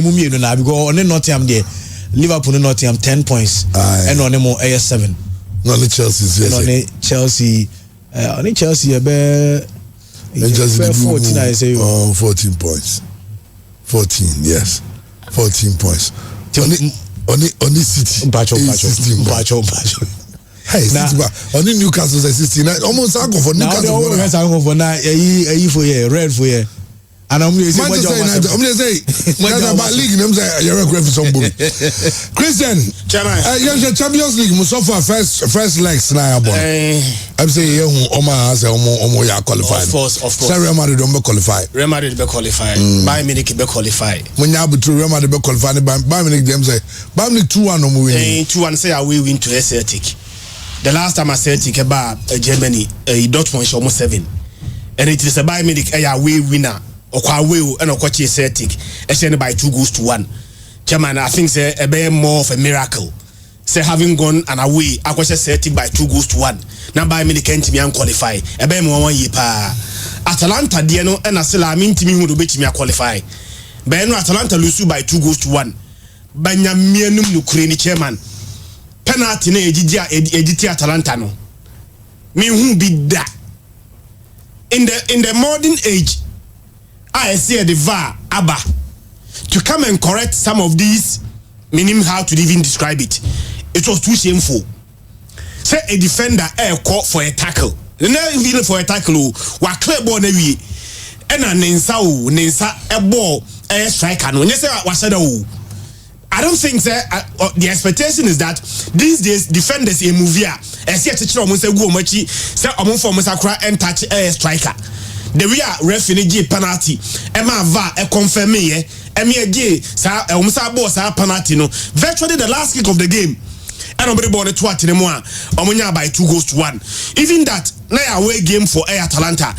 Mummy na because on Nottingham there Liverpool Nottingham 10 points and on them 7. No Chelsea yes. On Chelsea on Chelsea be 14 I say 14 points. 14 yes. 14 points. On City. Bacho. Hey, on Newcastle 16 almost I go for Newcastle for now for red for here. And I'm going to say, about league, I'm saying, you're a great for somebody. Christian, Champions League, Mustafa first legs now. I'm saying, Omar has a qualified. Of course. Real Madrid don't qualify. Real Madrid be qualified. Bayern Munich be qualified. When you have to Real Madrid be qualified, Bayern Munich them say, Bayern Munich 2-1 no more win. 2-1 say away win to Celtic. The last time I Celtic about Germany, Dortmund is almost 7, and it is a Bayern Munich away winner. Okwawe and Okwachi Celtic, actually by 2-1. Chairman, I think say a bit more of a miracle. Say having gone and away, Okwachi Celtic by 2-1. Now by many can't me qualify. A bit more 1 year pa. Atalanta Diano and Asela mean to me who do beat me qualify. But Atalanta lose by 2-1. Banya mianum Ukraine chairman. Penalty ne editi Atalanta no. Me who be that. In the modern age, I see the VAR Abba to come and correct some of these, meaning how to even describe it. It was too shameful. Say a defender call for a tackle. Not even for a tackle. Wa clear ball na we. Ena nensa a ball a striker. No, say I don't think the expectation is that these days defenders in movie see a teacher almost say go machi say almost for Musakura and touch a striker. The real referee give penalty. Emma va confirm me sa ball penalty no. Virtually the last kick of the game. And nobody ball the 2 Omunya by 2-1. Even that na away game for Atalanta.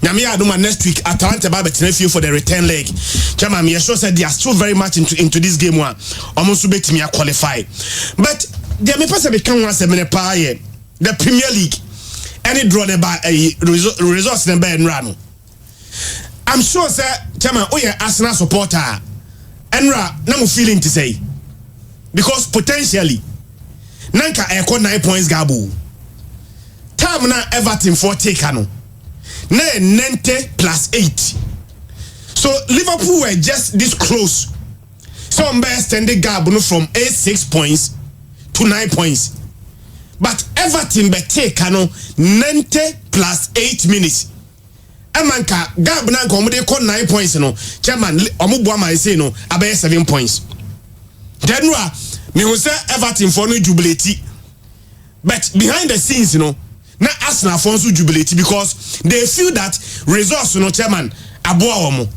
Nyamia aduma next week Atalanta ba betene for the return leg. Chama me sure said they are still very much into this game one. Almost betimi qualify. But there me pass be kan one semene pa ye. The Premier League any draw the by results number and run. I'm sure sir Chama Arsenal supporter Enra na mo feeling to say because potentially Nanka eko 9 points gabu. Time na Everton for take no. Na 90 plus 8. So Liverpool were just this close. Some best extended gap from 6 points to 9 points. But Everton be take no 90 plus 8 minutes. Emanka gap na ko 9 points no. Chairman omubo am say no about 7 points. Then me who say Everton for no jubilate. But behind the scenes, na Arsenal for no jubilate because they feel that results chairman aboa omo.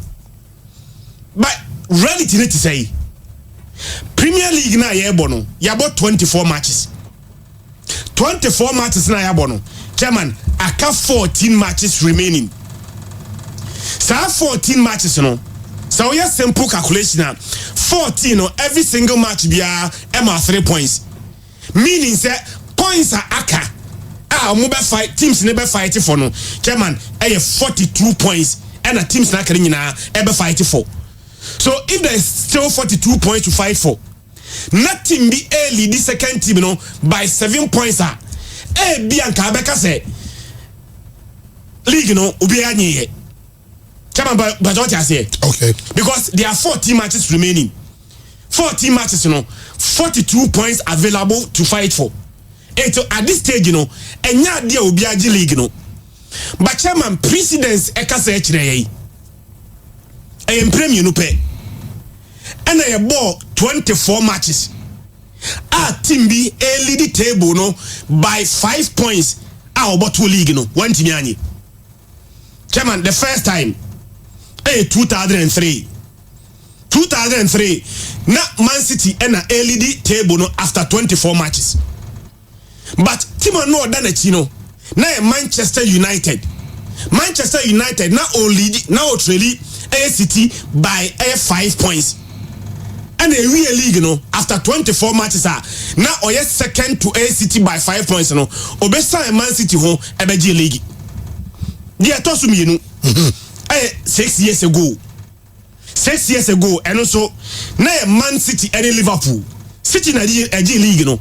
But reality need to say Premier League na yebo no yabo 24 matches. 24 matches na yabo no. Chairman, aka 14 matches remaining. So 14 matches no. So we have simple calculation 14 every single match be a 3 points. Meaning say points are aka. Mobile fight teams never fight for no. Chairman, 42 points and a teams na ever fight for. So if there is still 42 points to fight for, nothing be early the second team by 7 points Bianca Becca say league ubi anye. Chairman, but what I say? Okay. Because there are 14 matches remaining. 14 matches, 42 points available to fight for. And at this stage, and yeah, there will be a league, But chairman, precedence eka say chire. I am premium no pay. And I bought 24 matches. Team B a lead the table by 5 points. About 2 league one team yani. Chairman, the first time. 2003 na Man City and a LED table after 24 matches. But Timo no done it na Manchester United now only now really a City by 5 points. And a real league after 24 matches now oye second to a City by 5 points obesa Man City ho ebeji league. Dia tosumi 6 years ago. 6 years ago and also na Man City and Liverpool City na the league no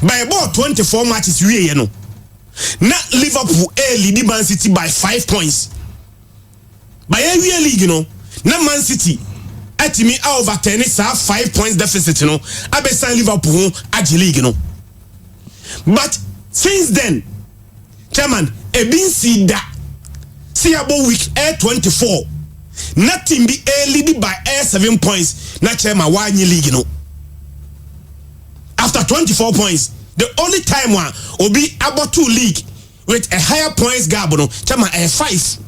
by about 24 matches we no na Liverpool lead Man City by 5 points by a league no na Man City at me over tennis 5 points deficit no abesan Liverpool at league no but since then chairman e bin see that see about week 24 nothing be lead by 7 points na chairman why league no after 24 points the only time one will be about to league with a higher points gap no chairman 5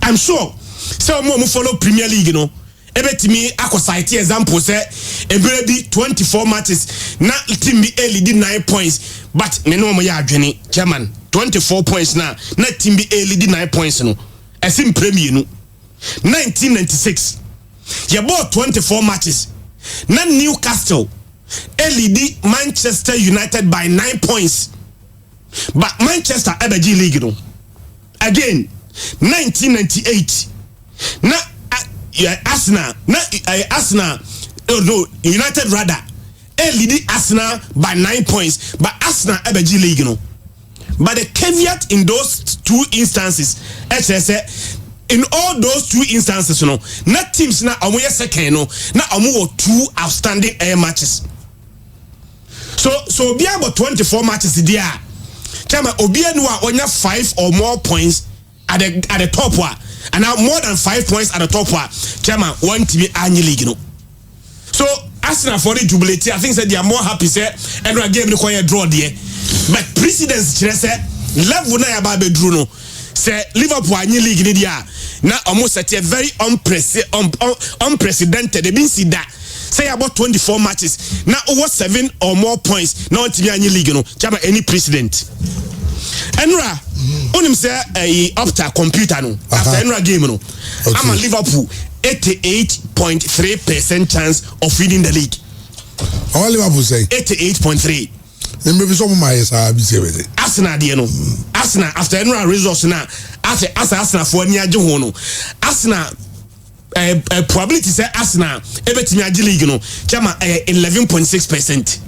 I'm sure so more follow Premier League no ebetimi akosite example say ebere bi 24 matches na team be lead 9 points but me no mo ya adwene chairman 24 points na team be lead 9 points no esim Premier no 1996 you bought 24 matches na Newcastle lead Manchester United by 9 points but Manchester Ebeji League no again 1998 na Arsenal United rather lead Arsenal by 9 points but Arsenal Ebeji League no but the caveat in those two instances in all those two instances no na teams na omo second no na omo 2 outstanding air matches so be about 24 matches there chama obi anu a onya 5 or more points at the top one and now more than 5 points at the top one chama one team annual league no so Arsenal for the jubilate I think they are more happy say every game require draw there but precedence say level na ya ba be drew no say Liverpool annual league ni dia na almost at a very unprecedented they been see that say about 24 matches now over 7 or more points now to annual league no chama any precedent Enra unim say up to computer no after Enra game no I'm a Liverpool 88.3% chance of winning the league. How Liverpool say 88.3. Then maybe some of my with Arsenal there no Arsenal after Enra results now as Arsenal for near Johono Arsenal probability say Arsenal ebetimi agi league no chama 11.6%.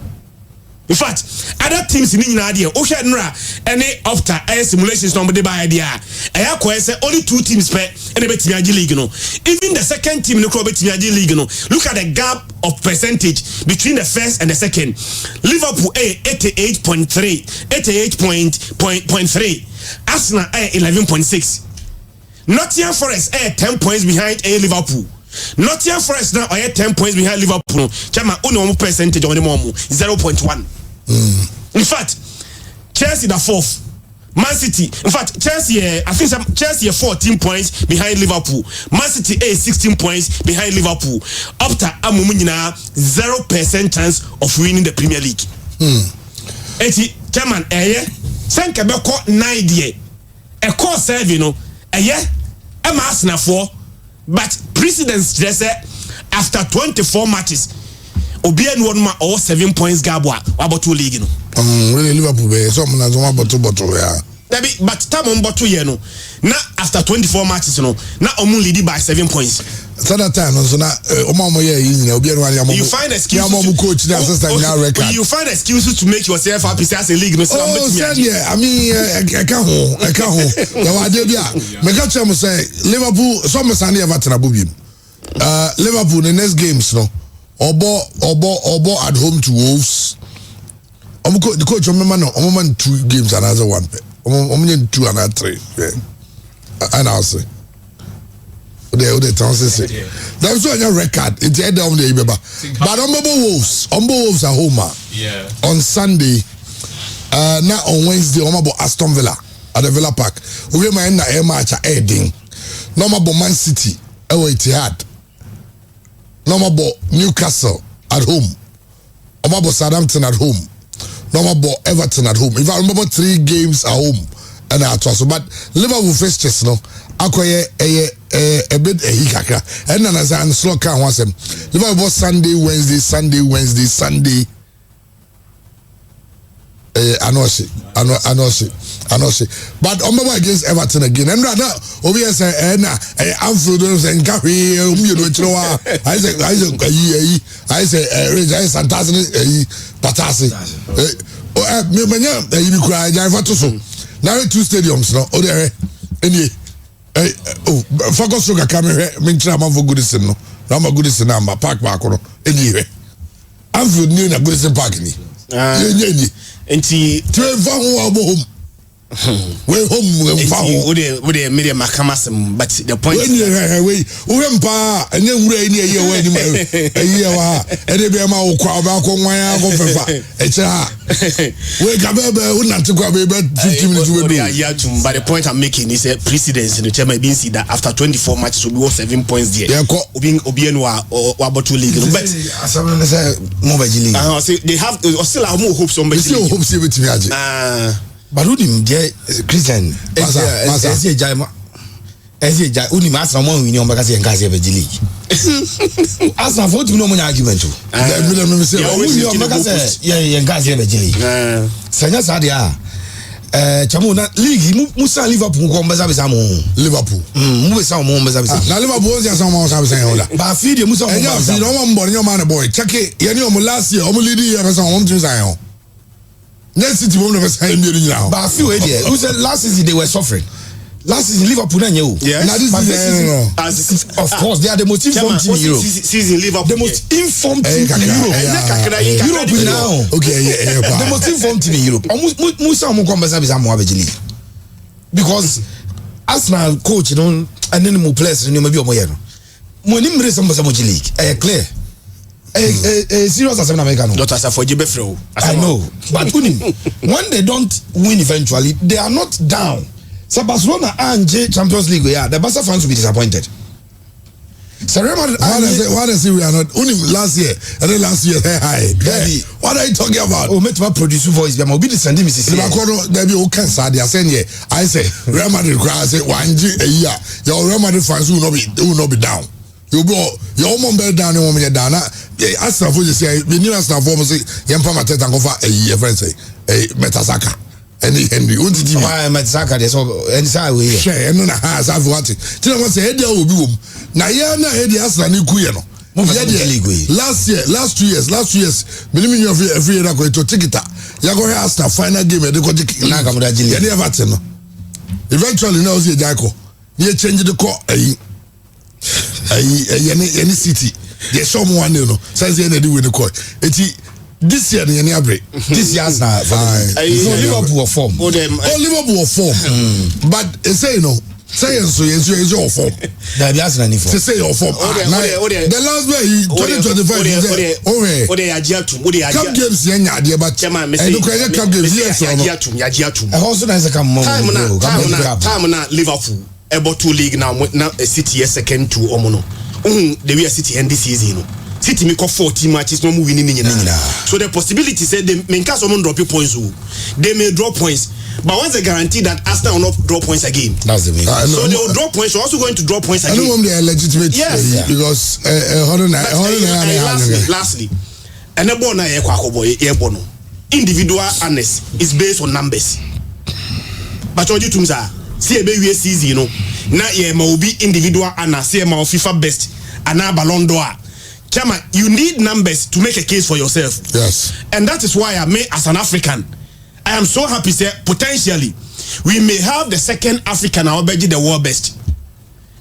In fact, other teams in India, Oceanra, any after simulations number by idea. I say only 2 teams per any betting league. Even the second team in the betting league. Look at the gap of percentage between the first and the second. Liverpool 88.3, 88.3. Arsenal 11.6. Nottingham Forest 10 points behind Liverpool. Nottingham Forest now are 10 points behind Liverpool. Chama only percentage on the moment 0.1. In fact, Chelsea the 4th. Man City, in fact, Chelsea, I think Chelsea are 14 points behind Liverpool. Man City 16 points behind Liverpool. Up to Amumunina 0% chance of winning the Premier League. Chairman, Sanka Beko 9 year. A course 7, you know, I'm asking for. But precedence just after 24 matches, Obian one or 7 points gabwa about 2 league no. Really Liverpool be so na zoma bottle ya. But time on bottle here no. Na after 24 matches no, na omu lead by 7 points. So that time so na omo ye yin na Obian one ya mo. You find excuses. Ya coach na assistant na record. You find excuses to make yourself happy as a league no. Oh, I mean I can't. Ya wa dey bia. Me ka chem say Liverpool so me sane Everton abobiem. Liverpool the next games no. Obo at home to Wolves. The coach man 2 games and another 1. 2 and 3. Yeah. And I'll say. The chances say. That's why your record. It's the end of the year. But Wolves are home. Yeah. On Sunday. Now on Wednesday, about Aston Villa at the Villa Park. We might end a match at Edding. No about Man City. Etihad. No about Newcastle at home. No about Southampton at home. No about Everton at home. If I remember 3 games at home, and I toss. But Liverpool fixtures no, akoye a bit hikaka. And then as I slow can once them. Liverpool Sunday, Wednesday. I know she. But Omba against Everton again. And right now, obvious I'm through and Gary, I say Santas Patasi. You cry, now 2 stadiums, no? Oh, there, focus on camera, Minchama for Goodison, no? I'm a Goodison number, Park Marco, anyway. I'm for new Goodison Park. And she 12 home. We're home with a medium Macamasum, but the point is, Urempa, and then we're in a year and they be a mouth crowd back on my not to grab about 15 minutes. But the point I'm making is a precedence in the chairman being seen that after 24 matches will be 7 points there. Being Obienwa or Wabatu League. But they have still have more hopes on my still hopes with me. But who didn't get Christian? Only master one winning on Bagasi and Gazi of the league. As a vote, no argument. Yeah, Gazi of the league. Sanya Sadia. Chamona League, Musa Liverpool, Liverpool. Now Liverpool is someone. But feed you Musa, no one born your man boy. Check it. You last year, only year, someone to Zion. Next city won't ever sign me now. But a few idiots who said last season they were suffering. Last season Liverpool and you. Yeah. Now this season, of course, they are the most informed team in Europe. Season Liverpool. The most informed team in Europe. Europe now. Okay, yeah. The most informed team in Europe. Musa Mukombaza is League. Because Arsenal coach, you know, and then more players, you know, maybe Omoyano. When him raise some League, clear. Serious as an American. I know, but when they don't win eventually, they are not down. So Barcelona and Champions League, yeah, the Barca fans will be disappointed. St0rm, why does we are not only last year and then last year high? What are you talking about? Oh, make my produce voice. I'm be sending Mrs. There be okay, sir. They are saying here. I say Real Madrid cry. I say 1 year. Your Real Madrid fans will not be down. You go, your mom better down and woman down. As for you say, the new Arsenal form say, Yampa Mateta go for a year, friend say, a Metasaka. And Henry, what did you buy Metasaka? There's all inside we share, and no, I've watched it. Tell them what say, there will be room. Nayana, Eddie Arsenal, New Kuyano. Last 2 years, minimum of every year, going to take it. Yago Arsenal, final game, they go to Nagamudajili. Eventually, now, see Jaco. You change the core. Any city, there's someone you know. Since the end of the call, this year the break. This year's now. Liverpool form. Liverpool form. But say no. Say so is your form. That is not form. Say your form. The last way 2025. Cup games yenya but cup games yes. Also nice time na Liverpool. About 2 league now a City second to Omono. They were City end this season. City make 14 matches, no winning. So the possibility said they may cast someone drop your points. They may drop points. But once they guarantee that Arsenal will not drop points again. That's the main. So they will drop points. They're also going to drop points again. I don't want they are legitimate. Yes. Because lastly, and the born individual honest is based on numbers. But what you to see a baby season, you know. Now ye will be individual and see a FIFA best and now Ballon d'Or. Chama, you need numbers to make a case for yourself. Yes. And that is why I may, as an African, I am so happy say potentially we may have the second African already the world best.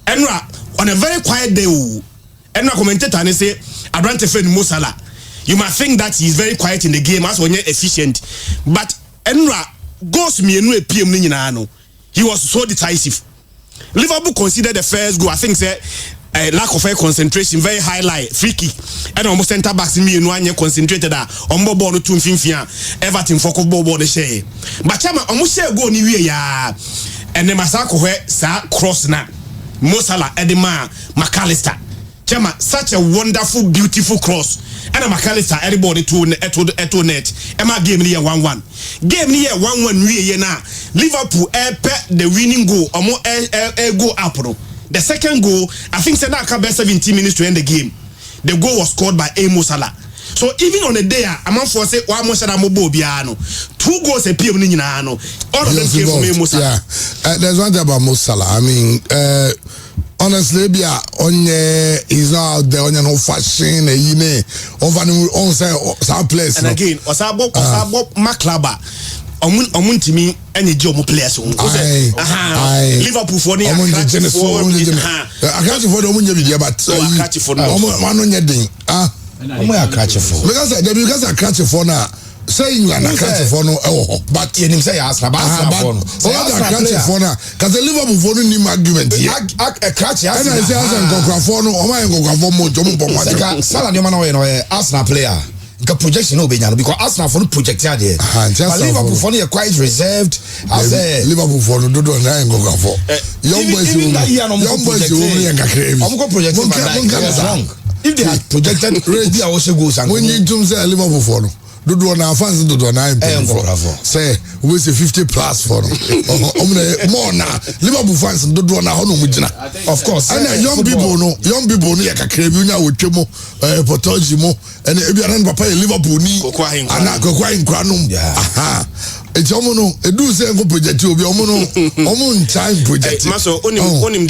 Enra on a very quiet day, Enra commentator and say Abrante Fred Musala. You might think that he is very quiet in the game as when you're efficient, but Enra goes me and PM Ninano. He was so decisive. Liverpool considered the first goal. I think say lack of concentration, very high line, free kick, and almost center backs in me and 1 year concentrated on ball to Finfia, Everton for ball the share. But Chama almost share go anywhere, yeah. And the Masako sa cross na Mosala Edema McAllister. Chama, such a wonderful, beautiful cross. And a McAllister, everybody to net. Emma game near 1-1. Game near 1-1 we na. Liverpool the winning goal, or more go up. The second goal, I think Senaka best 17 minutes to end the game. The goal was scored by Mo Salah. So even on the day I'm on for say one more shada mo biano 2 goals a PM ni nyina no all of them came from Mo Salah. Yeah, there's one thing about Mo Salah. I mean, honestly, he's not out there on no fashion, on some place. And again, Osabo Maklaba. Omuntimi any job players Liverpool for the Akati for the Omunye but Akati for because Akati for now say England Akati for no but you say Arsenal for now because the Liverpool for no argument here Akati and I say Arsenal for no Salah no Arsenal player projection no because Arsenal for no project here there. But Liverpool for no quite reserved. I say Liverpool for no do na go for. Young boys wrong. If they had projected they also goes and when you do say Liverpool for no do na fans do na say we say 50 plus for no. More na Liverpool fans do na ho no mugina. Of course. And young people no ya kakra bi nya wotwemo potoji mo and ebi aran papa Liverpool ni ana kokwa inkra no. Aha. It's no edu say go project obi omo time project. Maso onim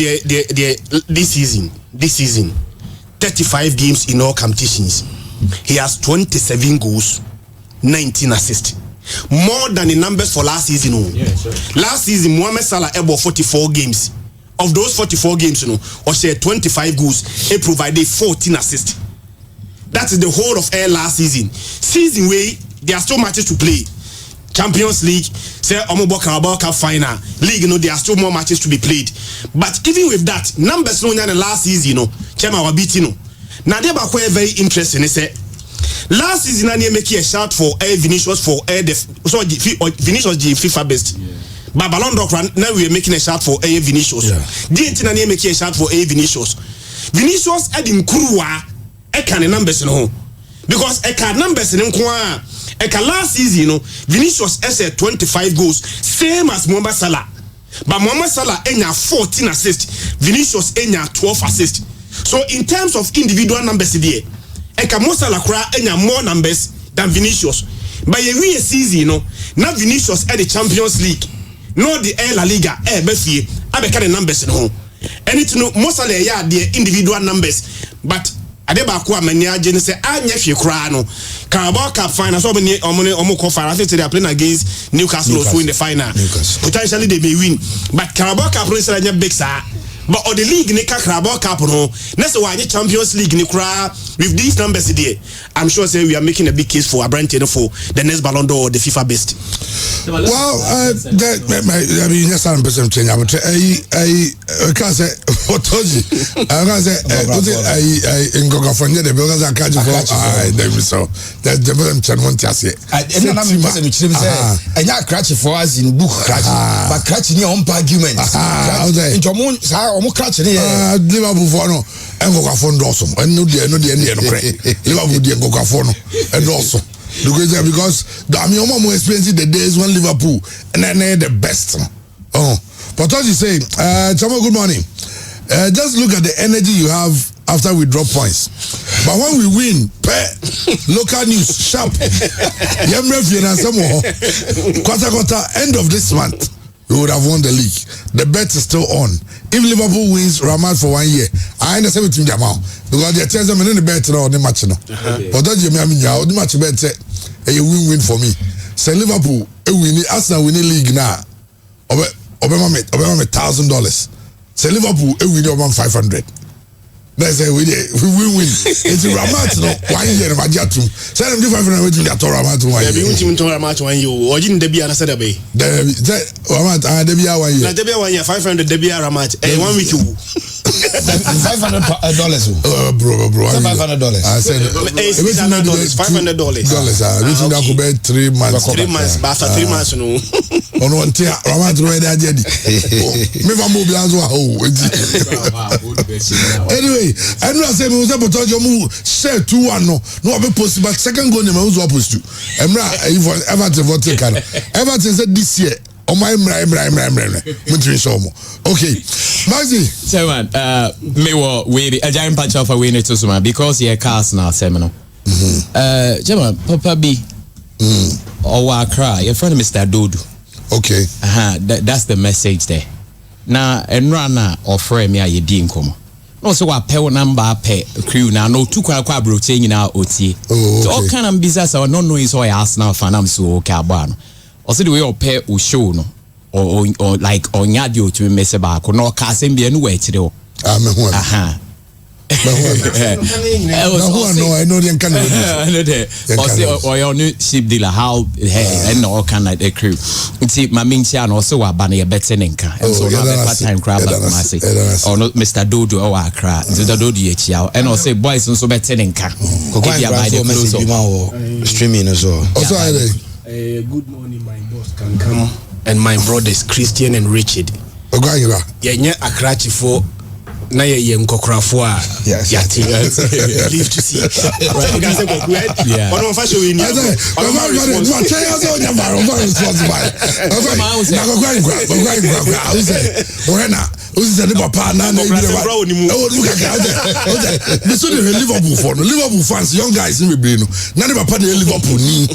this season 35 games in all competitions. He has 27 goals, 19 assists. More than the numbers for last season. Last season, Mohamed Salah about 44 games. Of those 44 games, or share 25 goals, he provided 14 assists. That is the whole of air last season. Season way, there are still matches to play. Champions League, say Omobo Carabao Cup final, League, there are still more matches to be played. But even with that, numbers no in the last season, Chema Wabiti. Now they are quite very interesting. They say last season I make a shout for Vinicius for Vinicius the FIFA best. But Ballon d'Or now we are making a shout for Vinicius. Didn't I make a shout for Vinicius? Vinicius adding Kurwa can numbers in home because can numbers in Nkwa. Last season, Vinicius has 25 goals, same as Mohamed Salah. But Mohamed Salah has 14 assists, Vinicius has 12 assists. So in terms of individual numbers there, Mohamed Salah has more numbers than Vinicius. But every season, now Vinicius at the Champions League, not the La Liga, Befi, I the numbers in home. And it's no Mo Salah the individual numbers, but Adebakwa mania say anya hwe kra no Carabao Cup final so many omo qualify. I think they are playing against Newcastle also in the final. Potentially they may win, but Carabao Cup no say anya big sir. But on the league ne Carabao Cup no next one Champions League ne kra with these numbers there. I'm sure say we are making a big case for Abrante for the next Ballon d'Or or the FIFA best. Well, I mean, yes, I'm person change. I can't say what told you. I can't say I in Gogafonia the because I catch for them so that the them can want to say. And I'm person which say and ya catch for us in book catch but catch ni on arguments. In Jamon sa omo catch ni Liverpool for no and Gogafono also. And no dia no Liverpool dia Gogafono and also because I mean, I'm more expensive the days when Liverpool and then they're the best. But as you say, Chama, good morning. Just look at the energy you have after we drop points. But when we win, local news, sharp. Quarter, end of this month, we would have won the league. The bet is still on. If Liverpool wins Ramad for 1 year, I understand with Jamal because they tell them in the bet or the match. But don't you mean the match bet a win for me. Say Liverpool, we need Arsenal winning league now. Obama $1,000. Say Liverpool, we need about 500. That's a we win. It's Ramat no 1 year of Ajatum. Say them 500 waiting at Ramat 1 year. They won't to Ramat 1 year. Or didn't they be another bay? Ramat, they be 1 year. They be 1 year 500. They be a Ramat. 1 week. $500. Bro. $500. I said $500. Reaching that could be 3 months. 3 months. But after 3 months, no. On one tier, Ramat ready again. Me from Mobianzo. Anyway, I know I say we was able to move share 2-1 no be possible. But second goal name was opposed to. Emra Everton for take Everton said this year. Oh my okay, Maxi. So man, me wo we a giant patch of a win to suma because he cast now seminal. Chairman, Papa B. Or Accra, your friend Mr. Dodo. Okay. That's the message there. Now, and Rana or frame ya ye din come. No, so what pay number pay crew now, no two quabro chain in our OT. So all kind of business or no noise or ask now fan I'm so cabano. Also the way or pay or show no or like on yadio to mess about no casting be anywhere to do. I know the kind or your new ship dealer how and all kind of crew. See my main and also a banner better ninka and so time crab or not Mr. Dodo or Accra the Dodo HL and also boys and so better ninka streaming as well. Also good morning my boss can come and my brothers Christian and Richard. Yeah, Accra for na ye nkokrafo a yati live to see right guys go great one of fashion we need Liverpool fans young guys in Liverpool Liverpool ni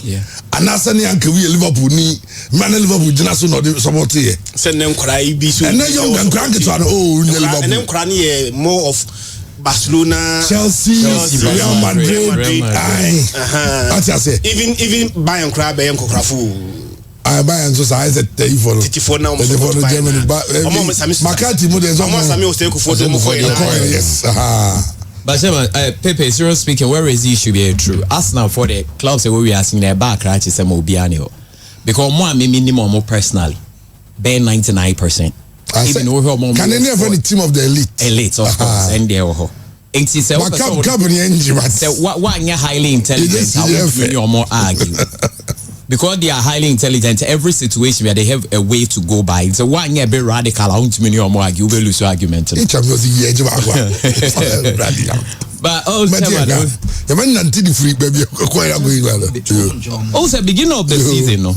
anasa ni anke we Liverpool ni man Liverpool jina so no support here send them cry bi so and young crank to Liverpool and them cry more of Barcelona, Chelsea, Real Madrid. Even Bayern crab and Kokrafu. I buy and so I said 34 now. Germany, but McCarthy models almost yes. But Pepe, serious speaking, where is the issue be true? Arsenal for the clubs that we are seeing their back right is Mobiano. Because more minimum more personally, bear 99%. Even can any of any team of the elite of course and there what highly intelligent or more argue because they are highly intelligent every situation where they have a way to go by it's a one year be radical or more argue will lose argument but also beginning of the season no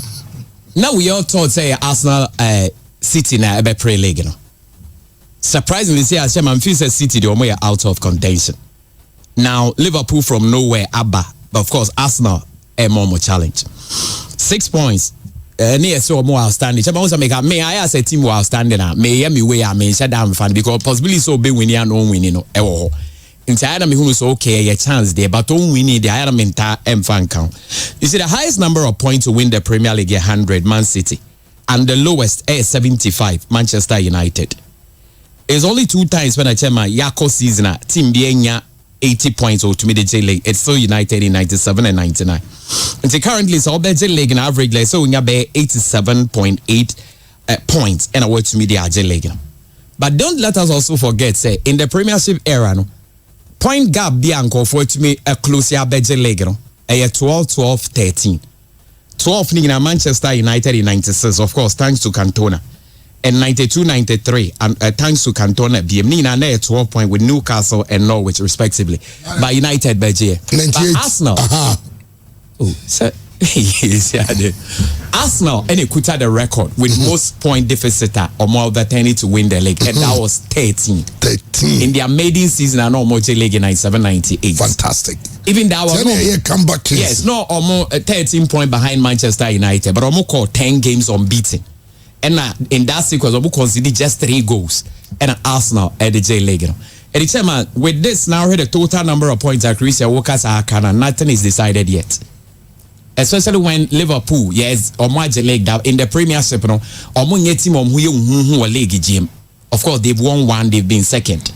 now we all thought say Arsenal City na ebe pre league no. Surprisingly, say as man feel City they are out of contention. Now Liverpool from nowhere abba, but of course Arsenal a more challenge. 6 points. Near so more outstanding. Chama also make me I as a team more outstanding na me me way I mean shut down fan because possibly so be winning and no winning no. Inside me who so okay a chance there but don't win the iron mental fan count. You see the highest number of points to win the Premier League 100 Man City. And the lowest is 75, Manchester United. It's only 2 times when I check my Yako season, team being 80 points or to me the J League. It's still United in 97 and 99. And currently, so the J League in average, like, so we have 87.8 points and I watch to me the J League. But don't let us also forget, say, in the Premiership era, no, point gap Bianco for to me a closer J League, no, a 12-13. 12 in Manchester United in 96, of course, thanks to Cantona. And 92-93, and thanks to Cantona, BM 12 points with Newcastle and Norwich, respectively. By United, by 98. Arsenal. Oh, so, Arsenal, and it could have the record with most point deficit or more than 10 to win the league, and that was 13. In their maiden season, and almost league in 97-98. Fantastic. Even that was comeback case. Yes, no, almost 13 points behind Manchester United, but almost called 10 games unbeaten. And in that sequence, we consider just 3 goals. And Arsenal at the J League. And the chairman, with this now, the total number of points that Christian Walker's are nothing is decided yet. Especially when Liverpool, yes, or my J League in the Premiership, no, or more team who league game. Of course, they've won 1, they've been second.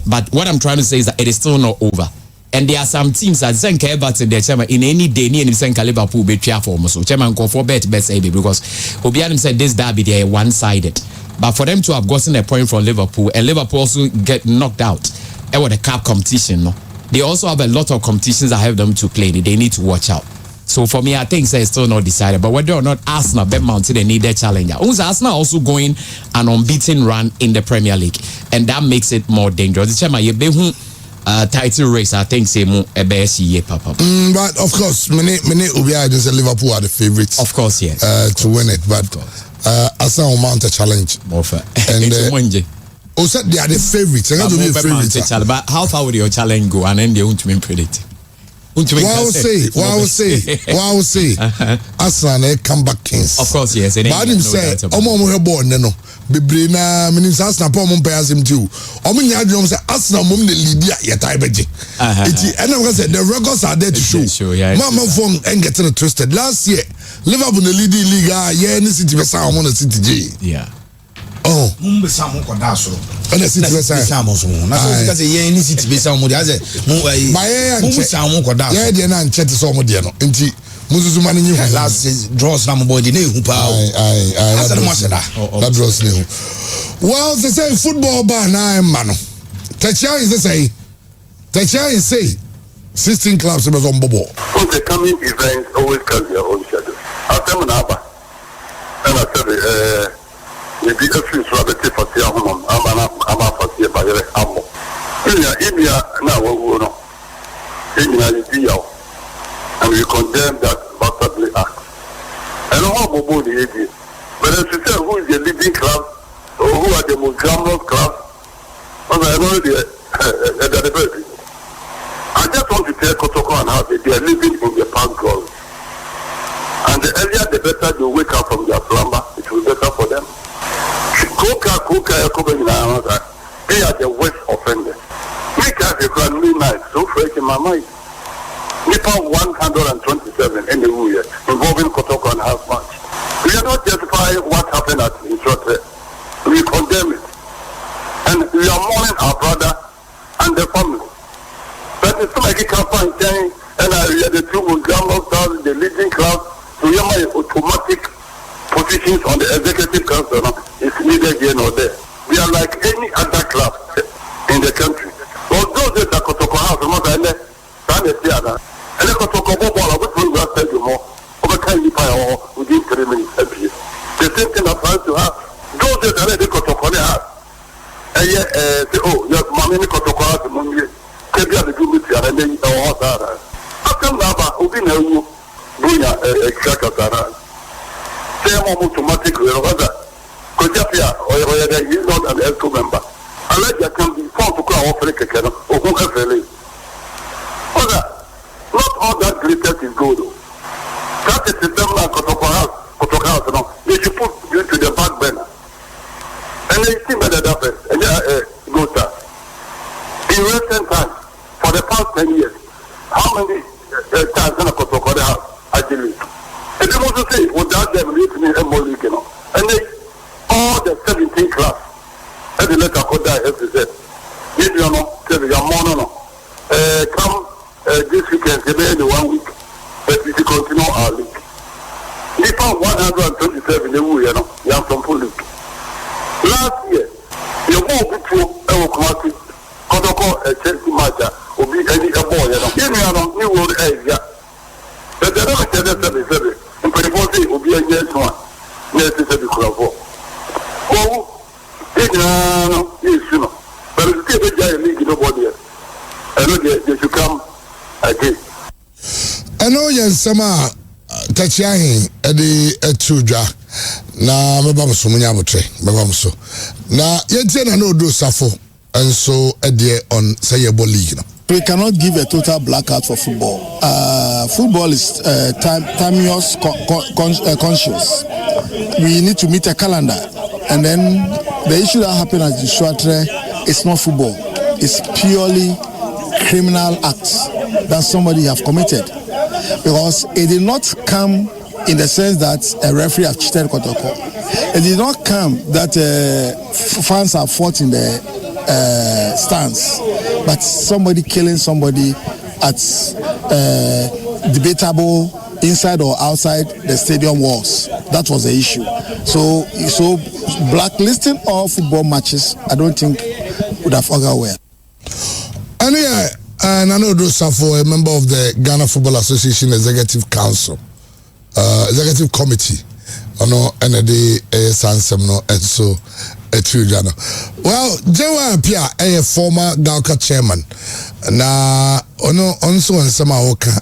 But what I'm trying to say is that it is still not over. And there are some teams that Zenka Everton their chairman in any day near Zenka Liverpool be tria for so chairman call for bet best because Obianim said this derby they are one-sided. But for them to have gotten a point from Liverpool and Liverpool also get knocked out with the cup competition, no, they also have a lot of competitions that have them to play. They need to watch out. So for me, I think it's still not decided. But whether or not Arsenal, Ben Mountain, they need their challenger. Arsenal also going an unbeaten run in the Premier League, and that makes it more dangerous. The chairman, you title race, I think say more a best year, Papa. But of course, many just Liverpool are the favorites. Of course, yes. To win it, but Arsenal mount a challenge. And said they are the favorites. But how far would your challenge go? And then they won't mean predict. Wow, say. Arsenal comeback kings. Of course, yes. But I didn't say, Omo born, no. Bibrina, meaning Arsenal, Pomon payas him too. Omo Yadrum say, Arsenal, Mum, the Lydia, yet I bet you. And I was the records are there to show. Mama phone and getting it twisted. Last year, Liverpool, the leading league, yeah, any city, Besam, on the city G. Yeah. Oh, Mumbesam Kodaso. And the city Besam. That's a yen city Besam. My Mumbesam Kodaso. Yeah, the Nan Chet is almost there. Muzumani new last draws number boy, the name that draws new. Well, they say football bar now, man. Tacha is the say. Tacha is say 16 clubs was on Bobo. So the coming events always carry their own shadow. After Manaba, and I said, maybe a few rabbit for the Amon, Amana for the Bayer Amo. India, now, India, and we condemn that bastardly act. I don't know about the idea, but as you say, who is the leading club, or who are the most glamorous clubs, I know the I just want to tell Kotoko and how they are living in the past glory. And the earlier the better they wake up from their slumber, it will be better for them. They are the worst offenders. Make us a grand midnight, so fresh in my mind. Nipa 127 in the year involving Kotoko and half match. We are not justifying what happened at Introte. We condemn it. And we are mourning our brother and the family. But it's like a campaign saying, and we are the two Mugamo stars, the leading club, so you have automatic positions on the executive council. It's neither here nor there. We are like any other club in the country. Although there's a Kotoko house, and the Kotoko ball, which will not tell you more, over kindly fire within 3 minutes. The same thing applies to us. Those that are the Kotoko house. And yet, say, oh, your mommy Kotoko house, Mummy, Kebia the Gumiti, and then our house. After Naba, Ubina, Buya, Exakatara. Say, I'm automatic, Kojapia, or he's not an ELCO member. Unless you can be found to call off or whoever. Not all that glitters is gold. That is the system like Kotoko house, they should put you to the back burner. And they see better that first, and go start. In recent times, for the past 10 years, how many times in a Kotoko house actually? And they also say, without them, we need a more league, And they, all the 17 clubs, and the letter could die, as they said, you know, come this weekend, in 1 week, but we should continue our league. We found 127 in the year, you have some full league. Last year, you won't be true, Kotoko, Chelsea match, will be any boy, you world area. But the other said, and Pepe will be a yes one, yes, it's a club. Oh, yes, but it's still a giant league, nobody else. I know they should come again. I know Yansama Tachiahin at the Tuja. Na Mebamso Munyabotre, Mebamso. Na Yetiana no do Safo, and so a dear on Sayable League. We cannot give a total blackout for football. Football is timeous conscious. We need to meet a calendar. And then the issue that happened at the Shuatre is not football. It's purely criminal acts that somebody have committed. Because it did not come in the sense that a referee have cheated Kotoko. It did not come that fans have fought in the stands, but somebody killing somebody at debatable inside or outside the stadium walls. That was the issue. So blacklisting all football matches, I don't think would have augured well. And yeah, and I know those are for a member of the Ghana Football Association Executive Council, Executive Committee. I know, and the 0rm, and so a true Ghana. Well, Jewa Pia, a former Galka chairman. Na also on some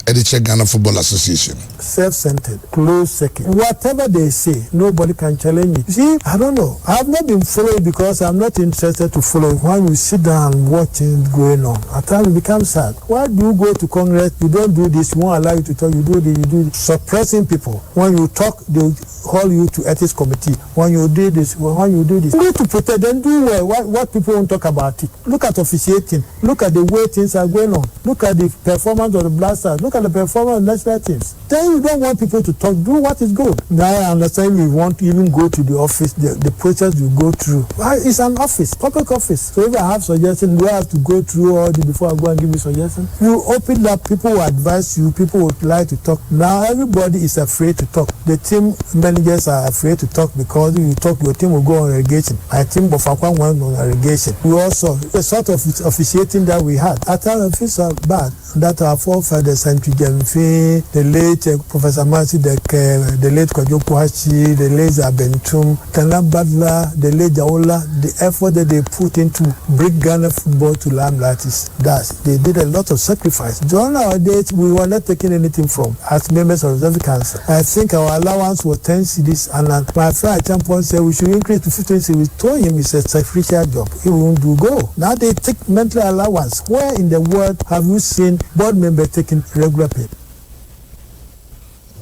Ediche Ghana Football Association. Self-centered, close second. Whatever they say, nobody can challenge it. See, I don't know. I have not been following because I'm not interested to follow. When you sit down and watch things going on, at times it becomes sad. Why do you go to Congress? You don't do this. You won't allow you to talk. You do this. You do this. Suppressing people. When you talk, they haul you to ethics committee. When you do this, when you do this, you need to protect. Then do what people won't talk about it. Look at officiating. Look at the way things are going on. Look at the performance of the Blasters. Look at the performance of national teams. Then you don't want people to talk. Do what is good. Now I understand you want to even go to the office. The process you go through. It's an office, public office. So if I have suggestions, do I have to go through all this before I go and give you suggestions? You open up. People will advise you. People would like to talk. Now everybody is afraid to talk. The team managers are afraid to talk because if you talk, your team will go on relegation. My team Bofakwan went on relegation. We also the sort of officiating that we had. At times it feels so bad that our forefathers, Santi Jemfe, the late Professor Masi Deke, the late Kwajoku Hachi, the late Abentum, Kana Badla, the late Jaola, the effort that they put into bring Ghana football to limelight is that they did a lot of sacrifice. During our days, we were not taking anything from as members of the council. I think our allowance was 10 cedis, and my friend at some point said we should increase to 15 cedis. We told him it's a sacrificial job. He won't do go. Now they take mental allowance. Where in the world have you seen board member taking regular pay?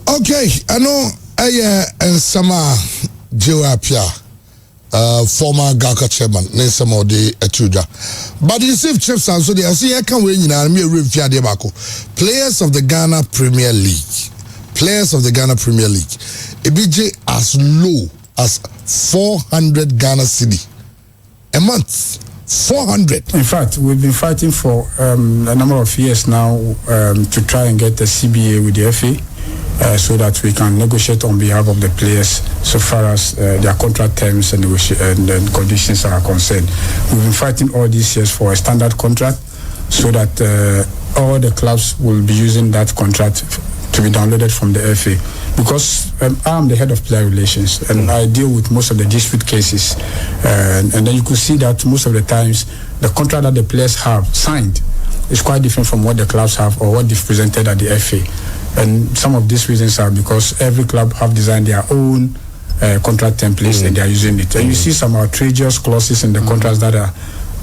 Okay, I know and Sama Jewa former Galka chairman, some of the Etuja. But you see, chiefs and so they see I can win in Army players of the Ghana Premier League. Players of the Ghana Premier League. EBJ as low as 400 Ghana cedi a month. 400. In fact, we've been fighting for a number of years now to try and get the CBA with the FA. So that we can negotiate on behalf of the players so far as their contract terms and conditions are concerned. We've been fighting all these years for a standard contract so that all the clubs will be using that contract to be downloaded from the FA. Because I'm the head of player relations and I deal with most of the dispute cases. And then you could see that most of the times the contract that the players have signed is quite different from what the clubs have or what they've presented at the FA. And some of these reasons are because every club have designed their own contract templates and they are using it. And you see some outrageous clauses in the contracts that are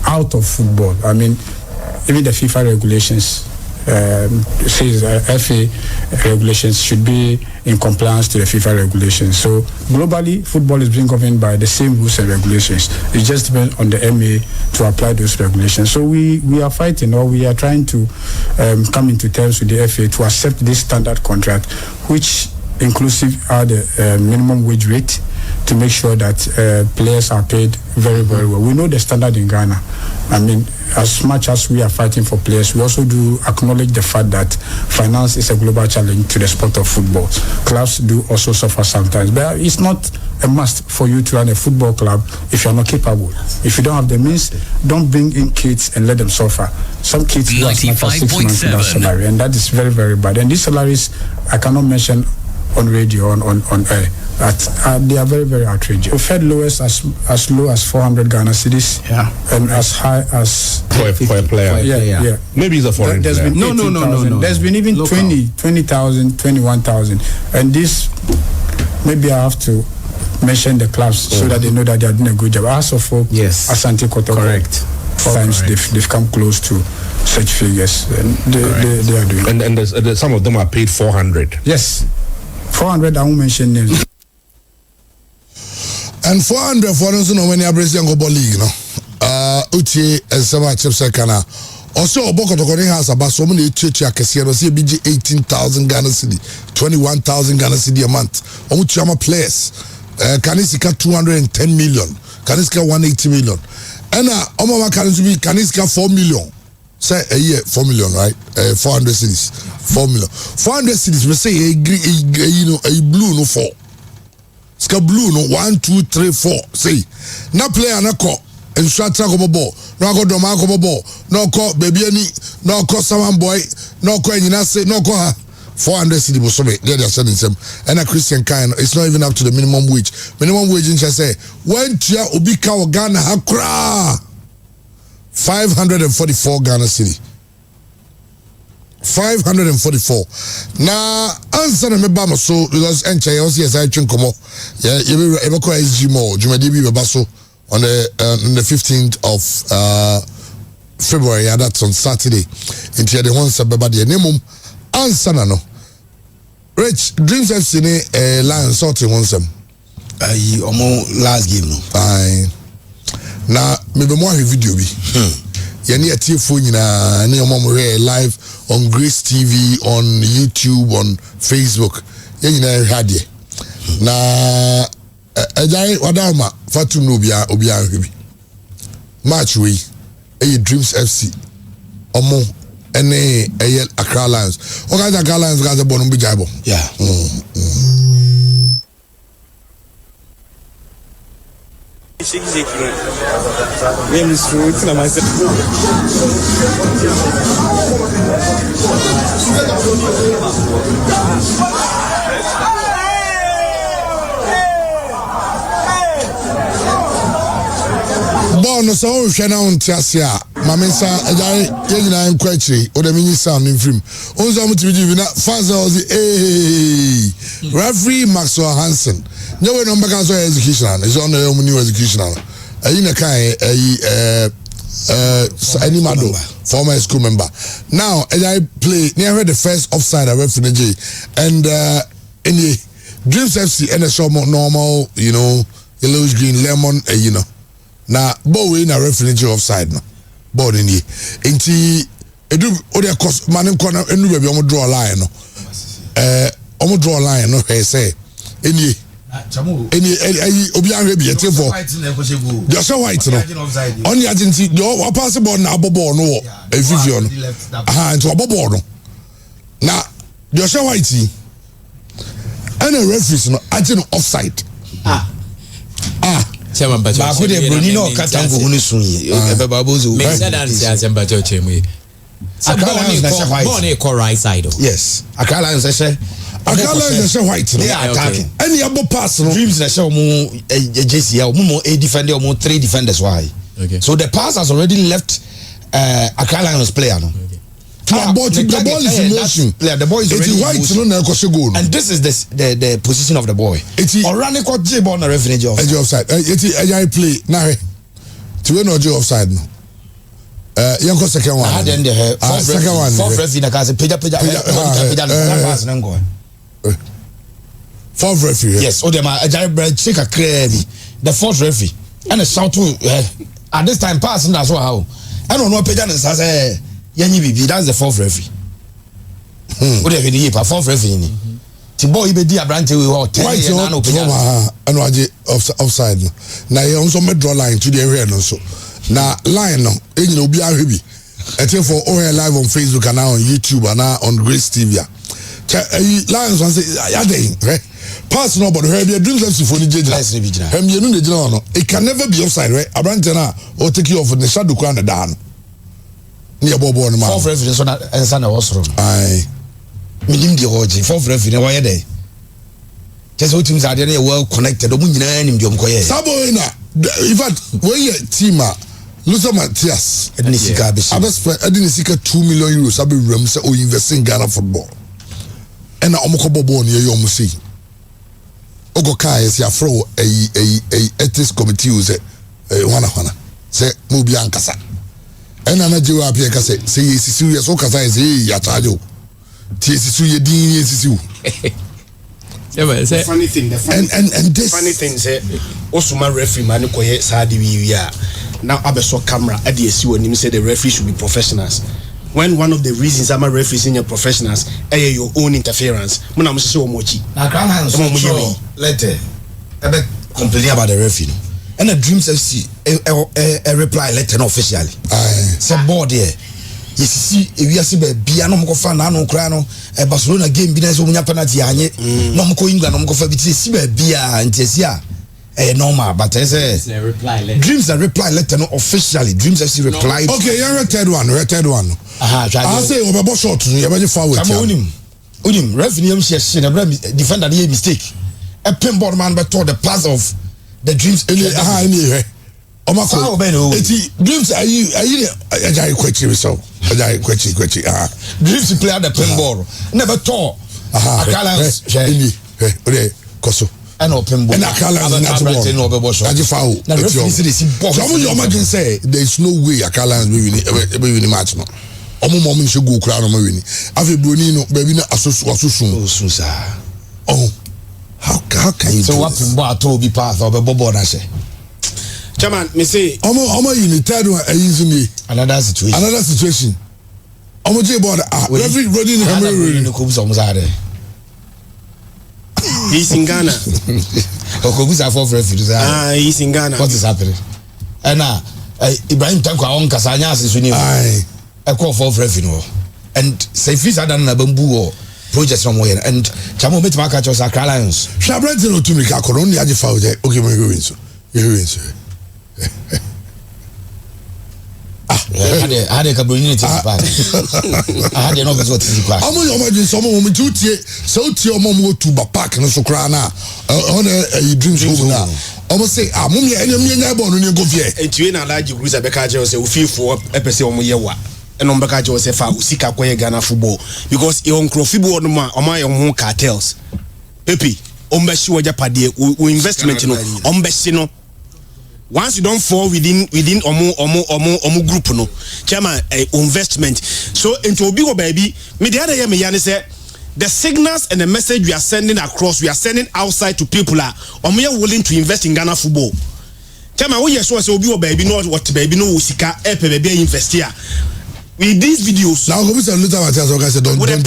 out of football. I mean, even the FIFA regulations says FA regulations should be in compliance to the FIFA regulations. So globally, football is being governed by the same rules and regulations. It just depends on the MA to apply those regulations. So we are fighting, or we are trying to come into terms with the FA to accept this standard contract, which inclusive are the minimum wage rate, to make sure that players are paid very, very well. We know the standard in Ghana. I mean, as much as we are fighting for players, we also do acknowledge the fact that finance is a global challenge to the sport of football. Clubs do also suffer sometimes, but it's not a must for you to run a football club if you're not capable. If you don't have the means, don't bring in kids and let them suffer. Some kids do as much as 6 months without salary, and that is very, very bad. And these salaries, I cannot mention on radio, on air. They are very, very outrageous. We've had lowest as low as 400 Ghana cedis, and as high as for a player. Yeah. Maybe it's a foreign player. Been no. There's been even 20,000, 21,000, and this maybe I have to mention the clubs so that they know that they are doing a good job. As of Asante Kotoko, correct. Times they've come close to such figures, and they are doing. And there's some of them are paid 400. Yes. 400, I won't mention names. And 400 for those who know when you are Brazilian Football League, no? Uti and some chips kana. Also, Oboko to Korea has about so many church Casino, CBG 18,000 Ghana cedi, 21,000 Ghana cedi a month. Omuchama players, Kanisika 210 million, Kanisika 180 million. And Omama Kanisika 4 million. Say a year, 4 million, right? 400 cities, 4 million. 400 cities, we say a blue no 4. Ska blue no 1, 2, 3, 4. Say, na player na ko, and shatra ko ball, no ko doma ko ball, no ko baby any, no ko saman boy, no ko enyina say, no ko ha. 400 cedi bosome they are selling them and a Christian kind it's not even up to the minimum wage in say when tia obi ka Ghana hakra 544 Ghana cedi 544 na answer na me ba so because enche yes I twin komo yeah you ko SG more jumadi bi beba so on the 15th of February, that's on Saturday. Into the one sababa the name answer no. Rich Dreams FC ne Lions sorting one some. Last game no. Fine. Na me be more video bi. Yani a phone na ne omo live on Grace TV, on YouTube, on Facebook. Yani na radio. Na ejai wadama fatu no obi ahwebi. Match we Dreams FC omo ene Accra Lions o guys Accra Lions guys born on bijabo yeah no so o hwe na on tiasia mamensa ejare yegina enkwachiri o de mini sound in film onzo mutibiji na fans of the referee Maxwell Hansen nyewe no mbaka so execution is on the new execution ayina kai animado former school member now I play near the first offside referee and in the Dreams FC and a show normal you know yellowish green lemon na ball we na referee offside no ball in here enti edu o de cost man corner enu be omo draw line no omo draw line no say eni obi ahwe bi ete for just white no on the agency the pass ball na ball no efifio no nti ball no na just white and the referees no agent offside Chairman Bacho. Ba ko de broni no katango hunu sunyi. Ebe babozo. Me say that is Chairman Bacho chemu. Accra Lions na share white. Born e call right side. Yes. Accra Lions na share. Accra Lions na share white. They are attacking. Any abo pass no. Dreams na share omo JC omo mo a defender omo 3 defenders why. Okay. So the pass has already left Accra Lions player no. The ball is in motion. The ball is already white in motion. No. And this is the position of the boy. Orani ko J ball na referee offside. I play na he. To no J offside no. Yanko second one. Then the second one. Fourth referee na kasi peja pass na ngo. Fourth referee. Yes, o dem Ajay bread check a clearly. The fourth referee and the shout at this time pass na so how. I don't know peja na say Yanyi Bibi, that's the fourth referee. What do you have fourth referee? Tibo Ibedi Abrante we all 10 years and offside. Now you also made draw line to the area so. Now line no, you know be a heavy. For all live on Facebook and now on YouTube and now on Grace TV. Lions one say right? Pass no but heavy Dreams FC for the judge. It can never be offside, right? Abrante na or take you off in the shadow corner down. Near Bobo on the man. Fourth referee so that and son was wrong. Aye. Minim the origin. Fourth referee why there? Just what teams are there well connected. Omu nyina nim di omkoye. Sabo ina. In fact, when you team Lusa Matias Ednisika Abeshi. Ednisika 2 million euros abi rem say o invest in Ghana football. And na omko bobo on ye omu say. Ogo kai is ya fro a ethics committee use wana. Say mo bi ankasa. And I'm not doing up here because say you so because I say ya charge you. TSU ye din TSU. Funny thing, and this funny thing say Osuma referee man koye sadi we now abeso camera at the SU and him say the referee should be professionals. When one of the reasons I'm a referee in your professionals, your own interference. Muna mo say omochi. Na Crown Hands letter. Ebe complaining about the referee. And the Dreams FC a reply letter officially. Say board here. Yes, see, we are see bia no mo fa na no kra no Barcelona game bi na so munya penalty anye no mo ko England no mo fa bi see bia ntesi a normal but I say reply letter. Dreams a reply letter no officially. Dreams FC replied. Okay, you third one. I say we be short you be far with. Unim referee am share na defender dey mistake. A pinball man but the pass of the dreams anyway. Omako. Eti dreams ayi kwachi so. Ayi kwachi. Dreams play at the pinball. Never tore. Akala ode koso. And open ball. And Akala no be boss. Aji foul. Na referee see box. Someone you imagine say there is no way Akala will win the match no. Omo mom nse go kura no ma wini. Afi broni no baby na asusun sa. Oh. How can you so what pinball to be pass or be bobo na say. Chairman, me say omo you the third one using another situation. Omo je board referee running the camera no ko so mo sa there. He's in Ghana. Okobusa for referee. He's in Ghana. What is happening? And Ibrahim Tanko on kasanya asisuni. A call for revenue. And say fees are done na bamboo project somewhere. And Chamo met my catch us a Lions. Shabrante no to me only aji foul there. Okay, my win so. You win so. I had a community park. I had an office what is park. Omo yo ma some mo tutie so tie omo mo to ba park no so kra na on a dreams home na. Omo say mo me enya nya ball no ni go vie. Entue na large groups abeka je say ofifo epese omo ye wa. And on beka je say fa usika koye Ghana football because e on football no ma omo ye ho cartels. Pepe ombeshi wo japade we investment no ombeshi no. Once you don't fall within omo group no chairman investment so into obi go baby me the other year me yan say the signals and the message we are sending across we are sending outside to people are willing to invest in Ghana football chairman we so say obi go baby no what baby no usika baby invest here with these videos now go be some little matters okay say don't even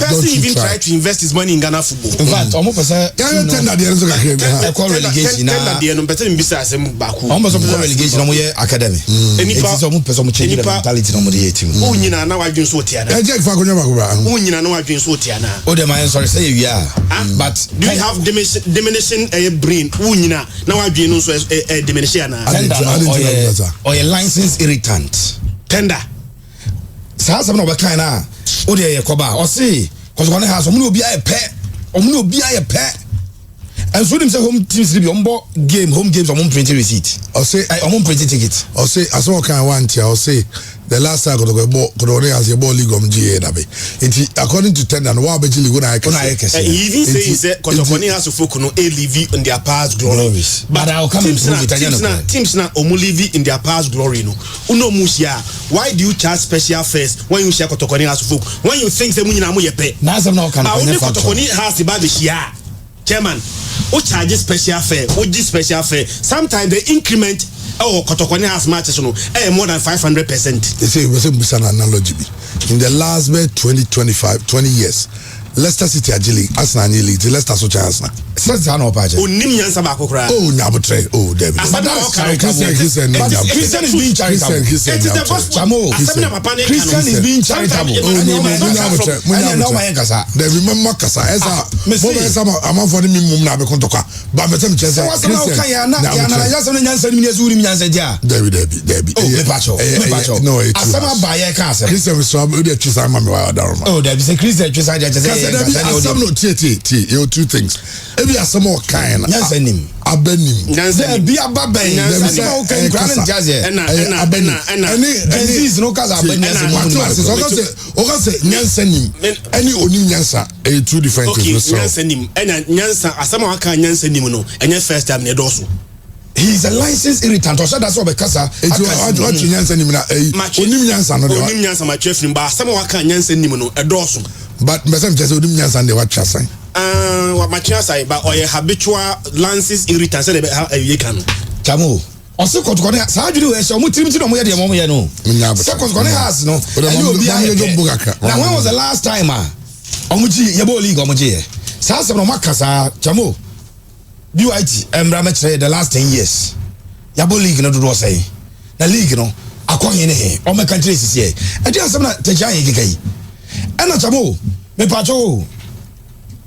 try to invest his money in Ghana football in fact almost person can tender there so can relegation na tender there no person be say asem baku almost person relegation no ye academy enipa so mo person mo change the mentality no mo dey team o nyina na wadwen so otia na check fa konya makura o nyina na wadwen so otia na o dem I sorry say you are but do you have diminishing brain o nyina na wadwen no so diminishing na or a license irritant tender Sasa no be kind na o dey yakoba o say cause one has omo obi aye pe and so them say home teams be ombo game home games omo print receipt or say omo print ticket or say as one kind one tia or say the last time go has a ball league GA that be according to tender no be league when I can even say he said Kotokoni has to focus on live in their past glories but I'll come and prove it teams na omo live in their past glory no uno musia why do you charge special fares when you share Kotokoni has to focus when you think say munyina mo yepe na some no can Kotokoni has the bad share chairman o charge special fare sometimes the increment Kotokoni has matches no more than 500%. They say we say an analogy in the last 20 years Leicester City Agili Arsenal League the Leicester so chance na Leicester no paje onim yansa ba kokra nyabotre David Christian is being charitable it is the gospel Christian is being charitable they remember kasa esa ama for me mum na be kontoka ba betem chese Christian na yasa no nyansa ni azuri mi nyansa dia David me pacho no asama ba ye ka asa Christian so be twisa ma me wa daroma David say Christian twisa dia some no you two things every some more kind abanim be ababen disease no cause abanim any oni nyansa two different things nyansa asama aka nyansa nim no enye first time na edoso he is a licensed irritant so that's what bekasa what nyansa nim na onim nyansa no onim nyansa ma chefrim ba asama aka nyansa nim no edoso but mesem just onim nyansa de what chasan what my say but or habitual lances irritant say you can chamo ose Kotokoni sa adwiri we se omo tirim ti no mo ye de mo ye no se Kotokoni has no now when was the last time omo ji ye ball league omo ji sa se no makasa chamo BYT emra the last 10 years ya ball league no do say na league no akwaye ne he omo country sisi e edi asem na tejan ye kekai ena chamo me pacho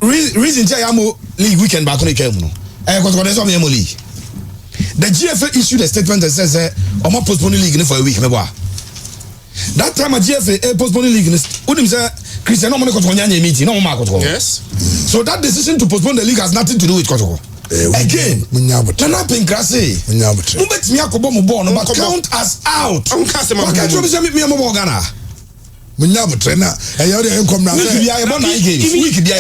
reason tell you league weekend back on the game no Kotokoni so me league the GFA issued a statement that says I'm postponing league for a week me boy that time a GFA postponing league unim say Christian no money Kotoko nyanya meeting no ma Kotoko. Yes. So that decision to postpone the league has nothing to do with Kotoko. Again, Nana Pinkrasi. Umbet mi akobo mo ball no but count us out. What can't you say me mo Ghana? Munyabo trainer e yori en come na week bia e born 9 games week bia e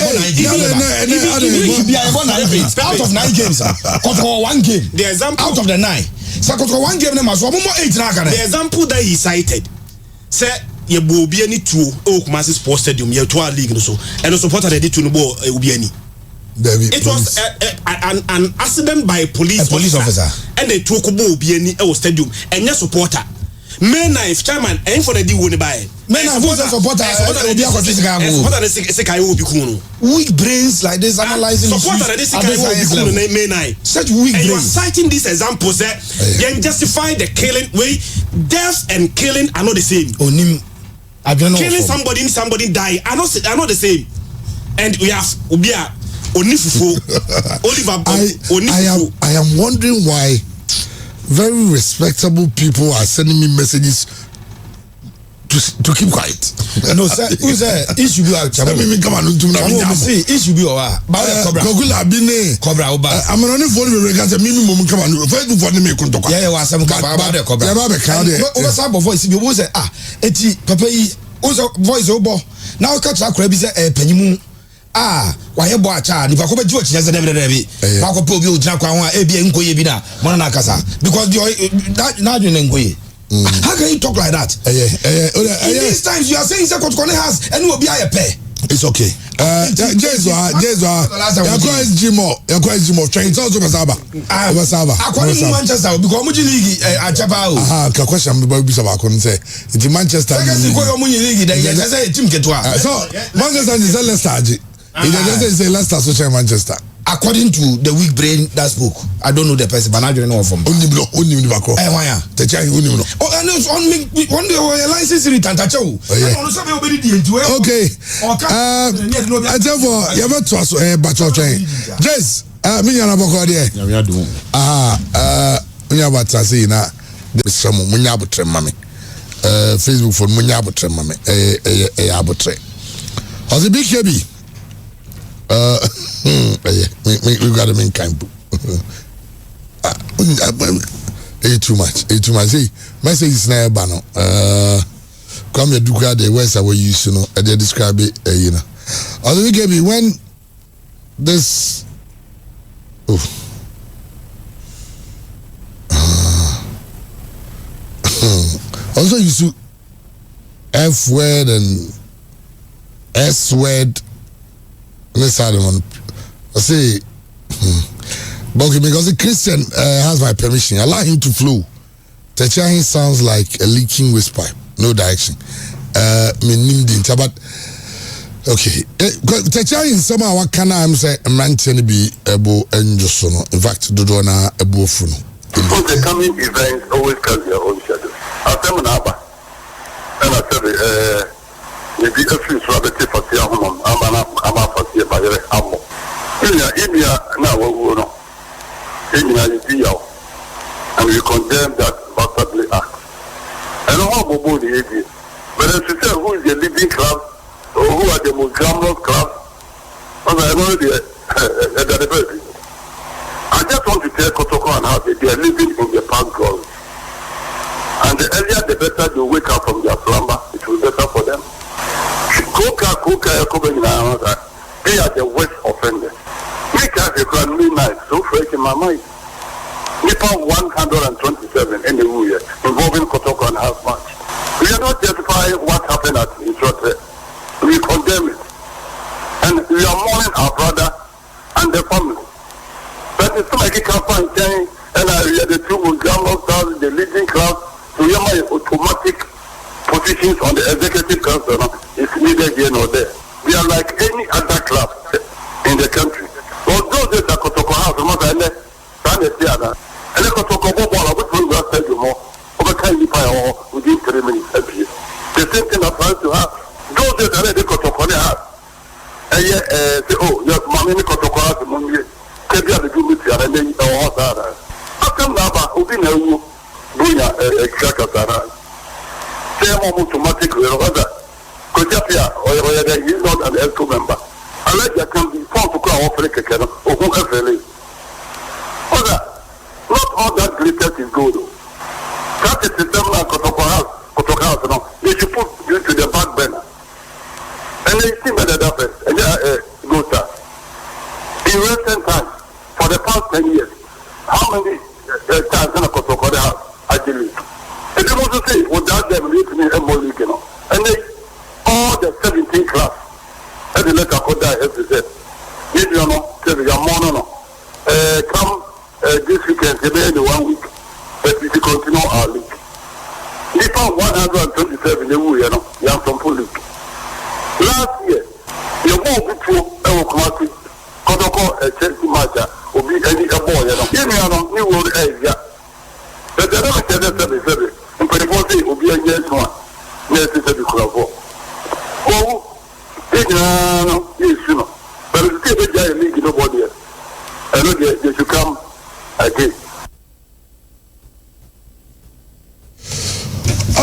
born 9 games out of 9 games Kotoko 1 game the example out of the 9 so Kotoko 1 game na so mo 8 na kan the example that he cited say ye bo obi ani tuo o Kumasi Sports Stadium ye to league no so and supporter dey to no bo obi ani. It was an accident by a police officer and they took obi ani e stadium and your supporter men if chairman and for the deal won buy men supporter obi weak brains like this analyzing supporter men such weak brains. You are citing these examples that you justify the killing way death and killing are not the same. Killing somebody die are not the same. And we have Obia Onifufu Oliver I am wondering why very respectable people are sending me messages to keep quiet. No, sir. Who's that? It should be our channel. Come on, it should be our Cobra Bine Cobra Oba. I'm on the phone with regards to minimum. Come on, Facebook for me. Yeah, was some Cobra. Over voice. You was Eti Pepe. Also voice Obo. Now catch that crab is a penny. Why boy child? If I come to George, yes, never be. Marco Pobio, Jacqua, ABN Koyebina, Monacasa, because you're not doing Ngoye. How can you talk like that? These times you are saying Second Corner has and will be a pay. It's okay. Jesus, Jimo, train also Masaba. According to Manchester, because Muji League at Chapao. A question about Bissaba couldn't say. It's Manchester. So, Manchester is a Leicester. It doesn't say Leicester, so Manchester. According to the weak brain that spoke, I don't know the person, but I don't know from. Only why? The child only know. Oh, and it's on me. One day, our license is written. Okay. I tell you, you have to ask but your train. Yes. Me and Aboko there. We are doing. We are about to say now. Some Munyabu Trem Mami. Facebook for Munyabu Trem Mami. Abutre. How's the big baby? We got him in camp. Too much. Hey, message is now bano. Come here, do the words I will use, you know, and they describe it, you know. Also, we gave me when this. Also, you see F word and S word. Let's add them on. I say, but because the Christian has my permission, allow him to flow. Techahin sounds like a leaking waste pipe, no direction. But okay, Techahin somehow what can I say? A man can be able and just so. In fact, do na a bofuno. Because the coming events always carry their own shadow. I tell you now, and I said, maybe a few rabbits for the home. I'm a for the by Amo. India now, India, and we condemn that bastardly act. I don't know about the idea, but as you say, who is the leading class or who are the most glamorous class? I know the I just want to tell Kotoko and how they are living in the past glory. And the earlier the better they wake up from their slumber, it will be better for them. They are the worst offenders. Make us a grand midnight so fresh in my mind. Nippon 127 in the year involving Kotoko and half match. We are not justifying what happened at Introte. We condemn it. And we are mourning our brother and the family. But it's like a campaign saying, and I hear the two Muslims, the leading class, to hear my automatic positions on the executive council is neither here nor there. We are like any other club in the country. Although there's a Kotoko house, and the Kotoko ball, which will not tell you more, over kindly fire within 3 minutes. The same thing applies to her. Those that are the Kotoko house. And yet, say, oh, yes, Mammy Kotoko house, Kebia the Gumiti, and then after Nava, who didn't know, Buya, Kakatara. Say, I'm automatic, Kojapia, or he's not an ESCO member. Unless you can be found to call off like a kennel or whoever. Not all that glitters is good. That is the system like Kotoka, no. They should put you to the back burner. And they see whether that happens. And go sir. In recent times, for the past 10 years, how many times in a Kotoka have actually? And they want to say, without them, we need a more league, you know. And they, all the 17 class, and they let a Koda FZ. If you know, tell me, no. Come this weekend, maybe 1 week, but we continue our league. We found 127 you know, young from full league. Last year, you go before Ewokumasi, Kotoko, a Chelsea match, or be any boy, you know. Give me a new world area. But the other said that and for the 40 will be a yes one. Yes, it's a big crowd. Oh, yes, you know. But it's still a giant league, nobody else. I know they should come again.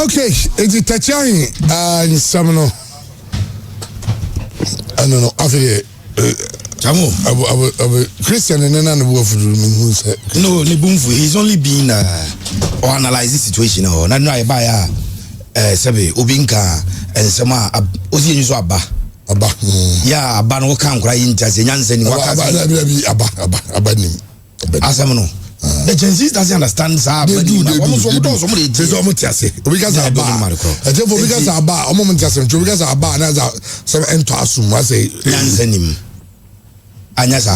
Okay, it's a Tachani and Samano. I don't know, after Jamo, Christian and then the wolf who said, no, Nibumfu, he's only been or analyze this situation or not. I buy Sebe, Ubinka, and Sama Ozi Abba. Yeah, Abba no can cry in Tazian Abba. Asamano. The Gen Z doesn't understand. They do. Because Anyasa.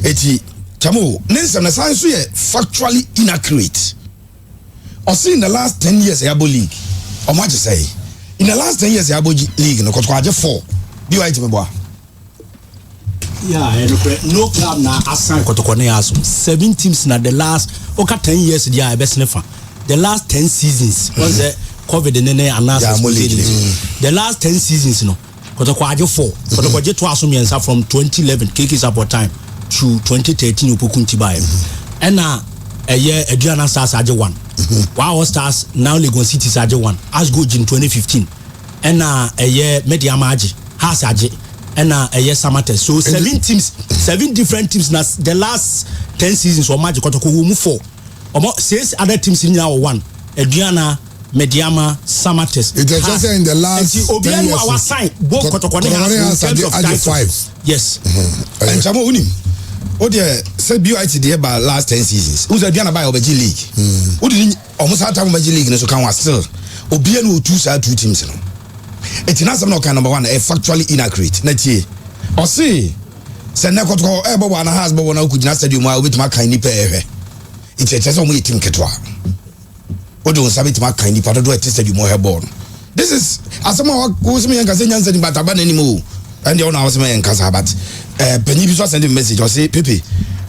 Eti Chamo, Nelson Nasansu factually inaccurate. Or see in the last 10 years Yabo League. Or what you say? In the last 10 years Yabo League, no Kotwaje 4. Do you me boy? Yeah, no club na asan Kotokone aso. 7 teams na the last 10 years they are best never. The last 10 seasons was the COVID and then the last 10 seasons no. Kotokwaje 4. Kotokwaje 2 aso miensa from 2011 KK support time to 2013 Upukunti buy. And na a year Adriana Stars aje 1. Wow Stars now Legon City aje 1. As go in 2015. And na a year Mediama aje. Has aje. And a year Samates. So 7 teams, 7 different teams. Now the last 10 seasons or Magic Kotoko will move 4. Or 6 other teams in our 1. Adriana, Mediama, Samates. It is just in the last 10 years. Our side, both Kotokone has 5. Yes. And Chamo Unim. Oh dear, said BIT there by last 10 seasons. Who's Adriana by Obeji League? Who didn't almost have time Obeji League in so can was still. Obiano 2 teams. It's not some kind number 1 factually inaccurate. Not ye. Or see, send a control everyone has but one who could not say you with my kind pair. It's a just only team Ketwa. What do you say to my kind part of it tested you more born? This is as someone who's me and Casinians and Bataban anymore. And the owner was me and Casabat. Penny was sending a message or say, Pepe,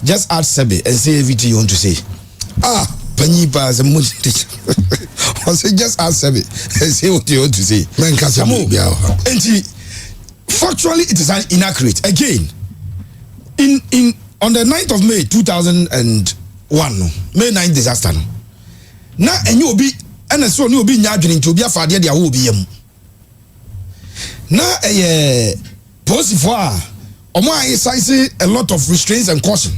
just add Sebe and say everything you want to say. Penny pass a much or say just ask Sebe and say what you want to say. Man, Casamo. And factually it is an inaccurate. Again, in on the 9th of May 2001, May 9th disaster. Now and you will be and so you will be nyadwin to be a father there will be now a positive size a lot of restraints and caution.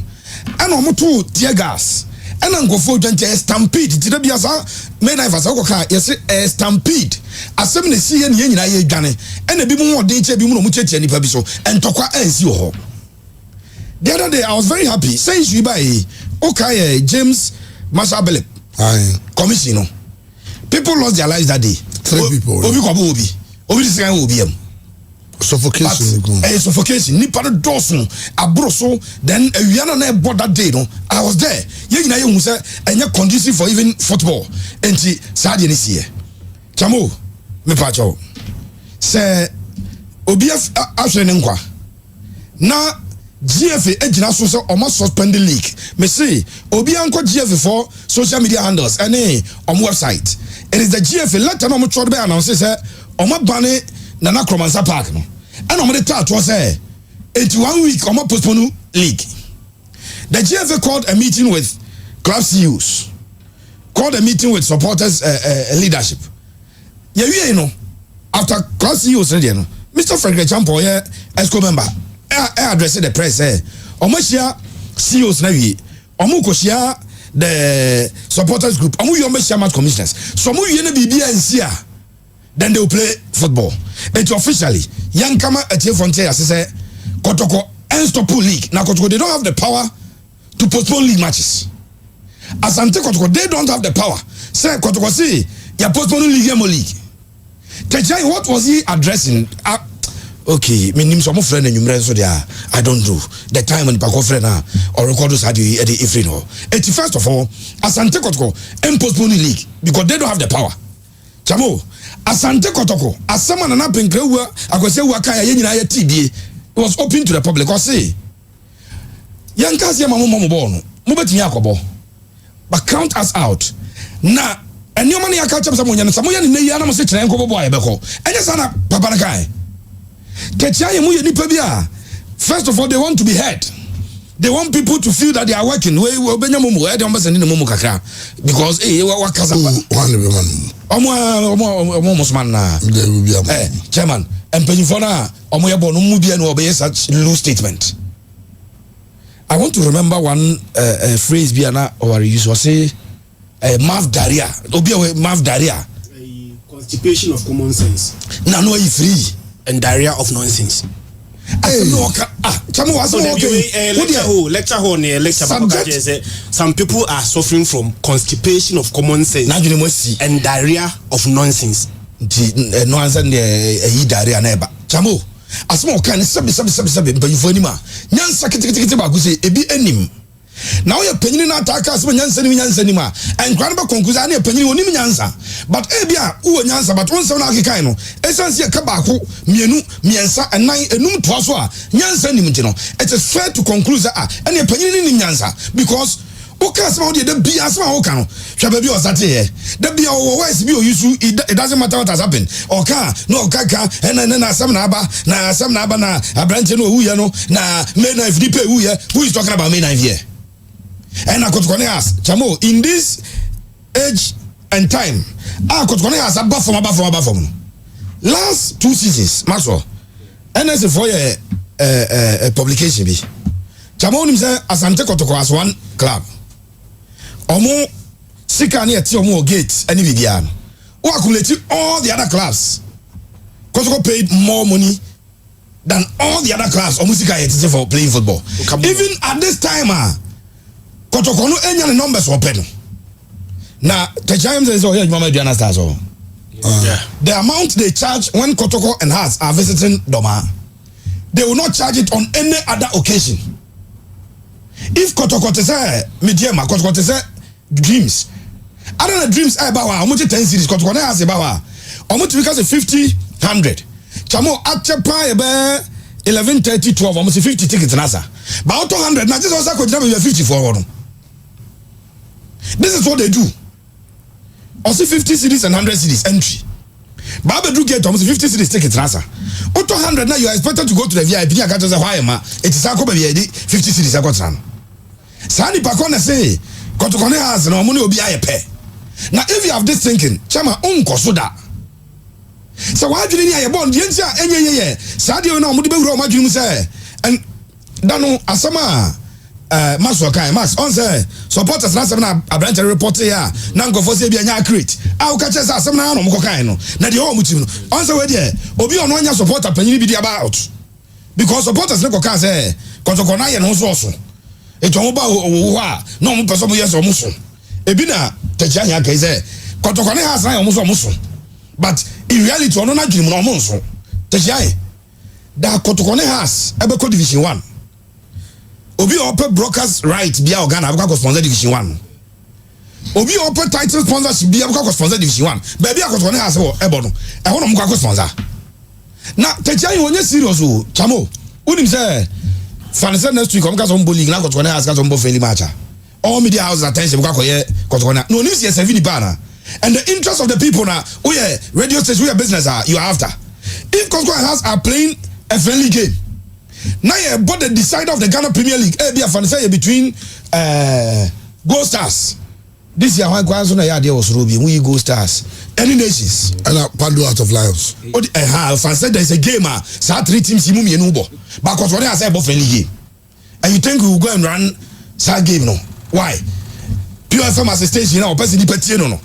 And on two tear gas. And I'm going for stampede. Did be as men I was yes, a stampede. As some see and yen and a bit more danger be much any pabiso and tokwa ends you. The other day I was very happy. Says you buy okay, James Mashabele commissioner. People lost their lives that day. 3 people. Obi suffocation. Suffocation. Ni para dosun abroso. Then we are not about that day. No, I was there. You say and you're conducive for even football. And she said this year. Chamo, me pacho. Say Obi after nkwa. Na GFA ejina so almost suspend the league. Me say Obi anko GFA for social media handles and on website. It is the GFA letter no mo try be announce say omo bane Nana Kromansa Park no. And on the start was 81 week on postpone league. The GFA called a meeting with club CEOs, called a meeting with supporters leadership. Yeah, you know, after club CEOs, Mr. Frederick Champo here ESCO member address the press omoshia CEOs na wi omukoshia the supporters group omu match commissioners so omu wie na bibia nsia then they will play football. It's officially Yankama Etie Frontier say Kotoko Enstopu League. Now Kotoko they don't have the power to postpone league matches. Asante Kotoko they don't have the power. Say Kotoko say you postpone league. Tejai, what was he addressing? Okay, me name some friend and you so there. I don't do the time when Paco friend or recorders had you at the Ifrino. It's first of all, Asante Kotoko and postpone league because they don't have the power. Chamo, Asante Kotoko, as someone an up in Krewa, I could say Wakaya Yenina TB, it was open to the public. Or say, Yankasia Mamu Bono, Mubet Yakobo, but count us out. Now, and your money I catch up someone, and someone in the Yanamo City and Kobo Boy Beko, and yes, Anna Papanakai. Ketchaya Muya Nipabia. First of all, they want to be heard. They want people to feel that they are working. We Benjamin Mumu, I don't understand the Mumu Kaka because what almost man chairman and Penifona Omoyabo Mubian will be such loose statement. I want to remember one phrase Biana or use was say Mav Daria. Obia Mav Daria. Constipation of common sense. No, free and diarrhea of nonsense. Some people are suffering from constipation of common sense and diarrhea of nonsense. No answer diarrhea neighbor. Chamo, a small kind of sub, but you for him. Yan sakiti bagusi, ebi enim. Now you're penny not attackers when Yansanima and Grandpa Concusani penny on him answer. But Ebia, who an answer, but one son Akikaino, Essentia Kabako, Mienu, Miensa, and nine a noon Twaswa, Yansanimino. It is fair to conclude that any penny in Yansa because Okasma did the be as my Okano. Shababi was that here. The be our wise view, it doesn't matter what has happened. Oka, no Kaka, and then some Naba, na some Nabana, a branch who you know, na men if Dipe who is talking about men here. And I could connect Chamo in this age and time. I could connect above from last 2 seasons, Maxwell. And as a for a publication be Chamo himself Asante Kotoko as one club. Omo Sikani at Omo Gates and Vivian. Who accumulated all the other clubs. Kotoko paid more money than all the other clubs Omusika for playing football. Even at this time, Kotoko no any numbers open. Now, the Giants is all here, Mama Diana Stars. The amount they charge when Kotoko and Hearts are visiting Doma, they will not charge it on any other occasion. If Kotoko say Mediama, Kotoko say Dreams, I don't know Dreams I bawa, how much 10 cities Kotoko has a bawa, how much because 50-100. Chamo Achepa 11:30 12 almost 50 tickets nasa. But 200 now just also could never be 54. This is what they do. Also 50 cities and 100 cities entry. Baba do get almost 50 cities tickets nasa. 200 now you are expected to go to the VIP. I got to say why am I? It is a 50 cities I got run. Sani Pakona say Kotokone has no money will be a pay. Now if you have this thinking, Chama unko soda. So why do you need a bond? Yensia any Sadio no Mudibu Romaji say and Dano Asama Maxwell Max on say supporters last seven a branch report here. Nango for say be a crate. I'll catch us some now no cocaine. Na the home mutim. On say where there Obi on one supporter penny be about because supporters no can say Kotokona and also. It's all about no person yes or muso. Ebina Tajania Kaze Kotokone has I almost muso. But in reality, on a dream, no monso. Tajai that Kotokone has Ebeko Division 1. Obi Upper Brokers right Bia Organa Abaka sponsor Division 1. Obi Upper title sponsorship Bia Abaka sponsor Division 1. Baby Kotokone has Ebono. I want to Mukako sponsor. Now Tajai when you serious Chamo. Unim say Fancy next week, I'm going to bully now. Kotokone has got some fairly matcha. All media houses attention. Kotokone no news yes, and the interest of the people now. Oh yeah, radio station, we are business. You are after. If Kotokone has are playing a friendly game, now you bought the decider of the Ghana Premier League. Be a fancy between Gold Stars. This year, one question I had was Ruby. We Gold Stars. any nations. And Pando out of Lions. Fan said there's a game. So 3 teams you move me but because what I say about friendly game. And you think we will go and run that game no? Why? Pure FM as a station now, person di petit no.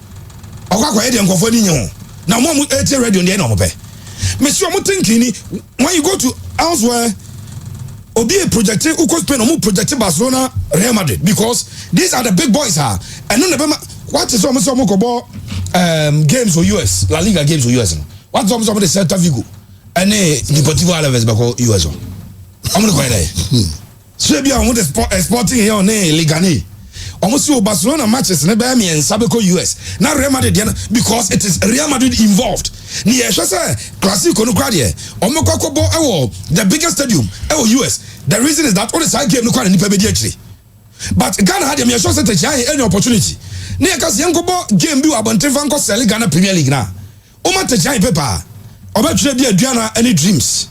Okwa edi nkofo ni nyo. Na mo radio ndi na mo pe. Me sure mo thinking when you go to elsewhere obi a projecting uko Spain mo projecting Barcelona, Real Madrid because these are the big boys and no never what is almost kobo games for US, La Liga games for US. What's almost the Celta Vigo and Deportivo Alaves bako US. I'm going to go there. So be on the sporting here on Liga ni. Almost Barcelona matches never me and Sabeco US. Now Real Madrid because it is Real Madrid involved. Ni eshasa classic no crowd here. Omoko bo the biggest stadium US. The reason is that all the side game no crowd ni Pepe actually. But Ghana had a shot at any opportunity. Near Yankobo game be about Fanko sell Ghana Premier League now. Oma Tajai Pepa. Oba be a Diana any dreams.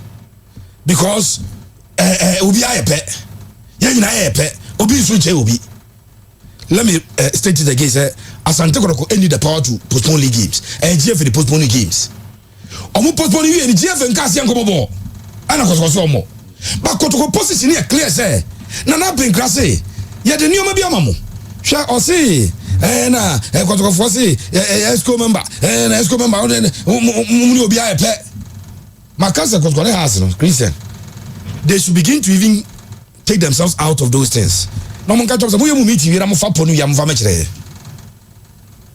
Because Ubi a pet. Yana a pet. Obi switch Ubi. Let me state it again, sir. Asante Kotoko need the power to postpone league games. And GF the postpone games. Omo postpone you and GF and Kasi Yankobo. Ana Kosomo. But Kotoko position here clear, sir. Nana Ben Krase. Yeah, the new Mabiamamu. Shall I say? Na Kotoko Fosi, ESCO member, ESCO member, will be a pet. Makasa Kotoko has Christian. They should begin to even take themselves out of those things. No one can talk about you meeting. I'm a faponu yam family.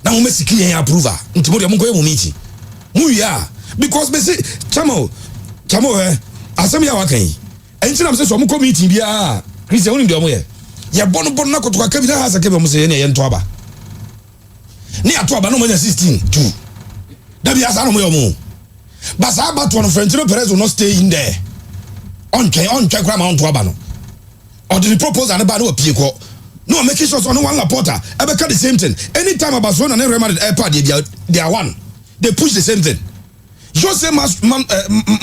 Now, Messi clear approval. Ntimori amungo meeting. Muya because Messi chamo asemi ya wakai. Enti na mse so amungo meeting bia. Christian oni ndio moye. Ya bono na kotoka kabisa hasa kebe mse ne yento aba. Ni ato aba no mo 16 2. Dabi asa no mo yomo. Basa aba to no Florentino Perez will not stay in there. On kwa ma on to aba no. Or the proposal and about no people. No making sure on one Laporta. Ever the same thing. Anytime about Barcelona and Real Madrid airport, they are one. They push the same thing. Jose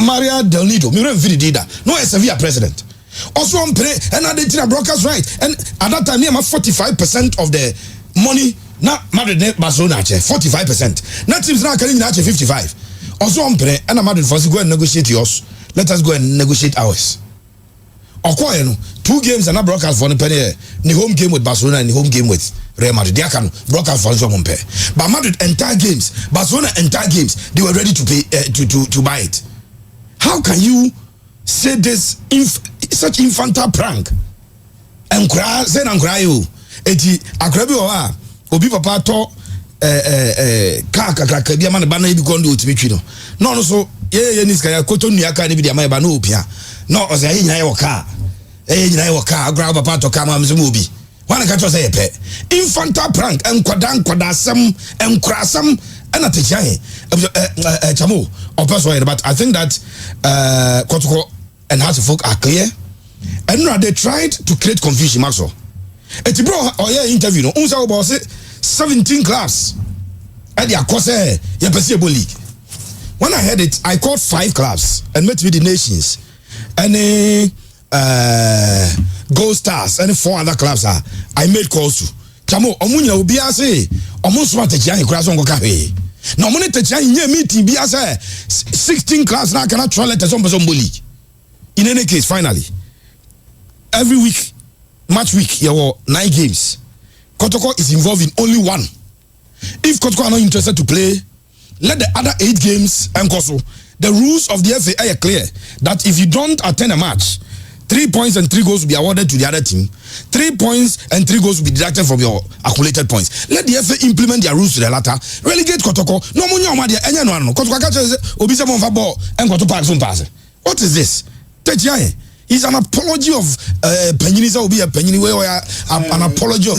Maria Del Nido, Miriam Vidida, no Sevilla president. Also on play and I did broadcast right. And at that time, 45% of the money not Madrid Barcelona 45%. Not teams now carrying 55. Also on play and Madrid first go and negotiate yours. Let us go and negotiate ours. Okoye 2 games and a broadcast for the home game with Barcelona and the home game with Real Madrid. They can broadcast for some pair. But Madrid entire games, Barcelona entire games, they were ready to pay to buy it. How can you say this such infantile prank? And cry, say and cry you. Eti akrabi wa obi papa to kaka bia man ba na bi kondo otimi no. No so ye niska ya koto nua ka ni bi dia ma ba no opia. No, I say, I walk car. I grab a part of Kamam's movie. One catch us a pet. Infanta prank and quadasam and crassam and a tijay. Chamu or persuaded, but I think that Kotoko and Hattifolk are clear. And now they tried to create confusion, Maxwell. It's bro or yeah interview. No, Unsa was it 17 clubs at the Akose Yapasiable League. When I heard it, I called 5 clubs and met with the nations. Any Gold Stars, any 4 other clubs I made calls to. Chamo, Omunya will be a say, almost what a giant class on Gokahe. No money to change meeting be as 16 clubs now cannot try let us on league. In any case, finally, every week, match week, you have 9 games. Kotoko is involved in only 1. If Kotoko are not interested to play, let the other 8 games and Koso. The rules of the FA are clear that if you don't attend a match, 3 points and 3 goals will be awarded to the other team. 3 points and 3 goals will be deducted from your accumulated points. Let the FA implement their rules to the latter. Relegate Kotoko. No money on my no. Kotoko catches Obisa Monfa ball and Koto Park pass. What is this? Techiae. It's an apology of Peniniza will be a Penini way or an apology of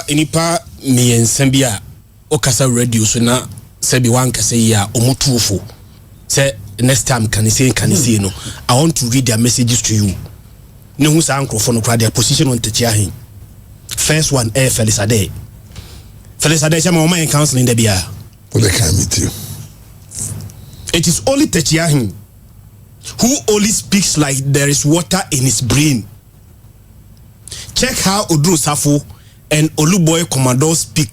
Inipa me and Sambia Okasa radio so na Sebi one can say ya omutufo. Say next time can you say no. I want to read their messages to you. No who's uncle for no crowd their position on Techiahin. First one, Felisade. Felisade, some man counseling the beer. Well, they can't meet you. It is only Techiahin who only speaks like there is water in his brain. Check how Odro Safo and Oluboy Commodore speak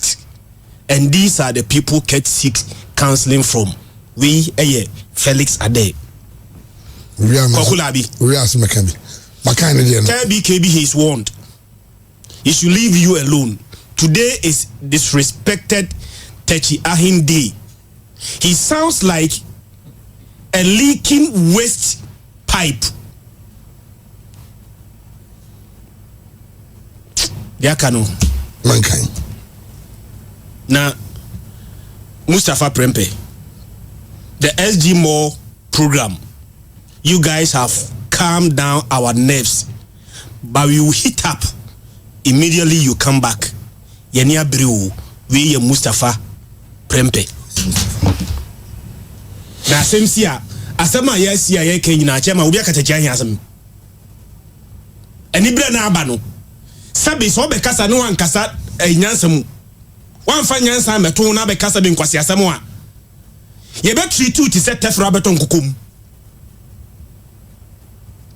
And these are the people Kate seeks counseling from. We Felix Ade. Kokulabi. KB he is warned. He should leave you alone. Today is disrespected Techi Ahin Day. He sounds like a leaking waste pipe. Yakano. Mankind. Now, Mustafa Prempe, the SG More program, you guys have calmed down our nerves, but we will hit up. Immediately you come back. Yenia Brew, we Mustafa Prempe. Na same sia, asema yes ya Kenya na chema ubia katecha asem. Enibra na abano. Sabi so be kasa no ankasa nyansam. Wan fa nyansa meto na be kasa be nkwasi asem a. Ye be treat to set tefra beton kukum.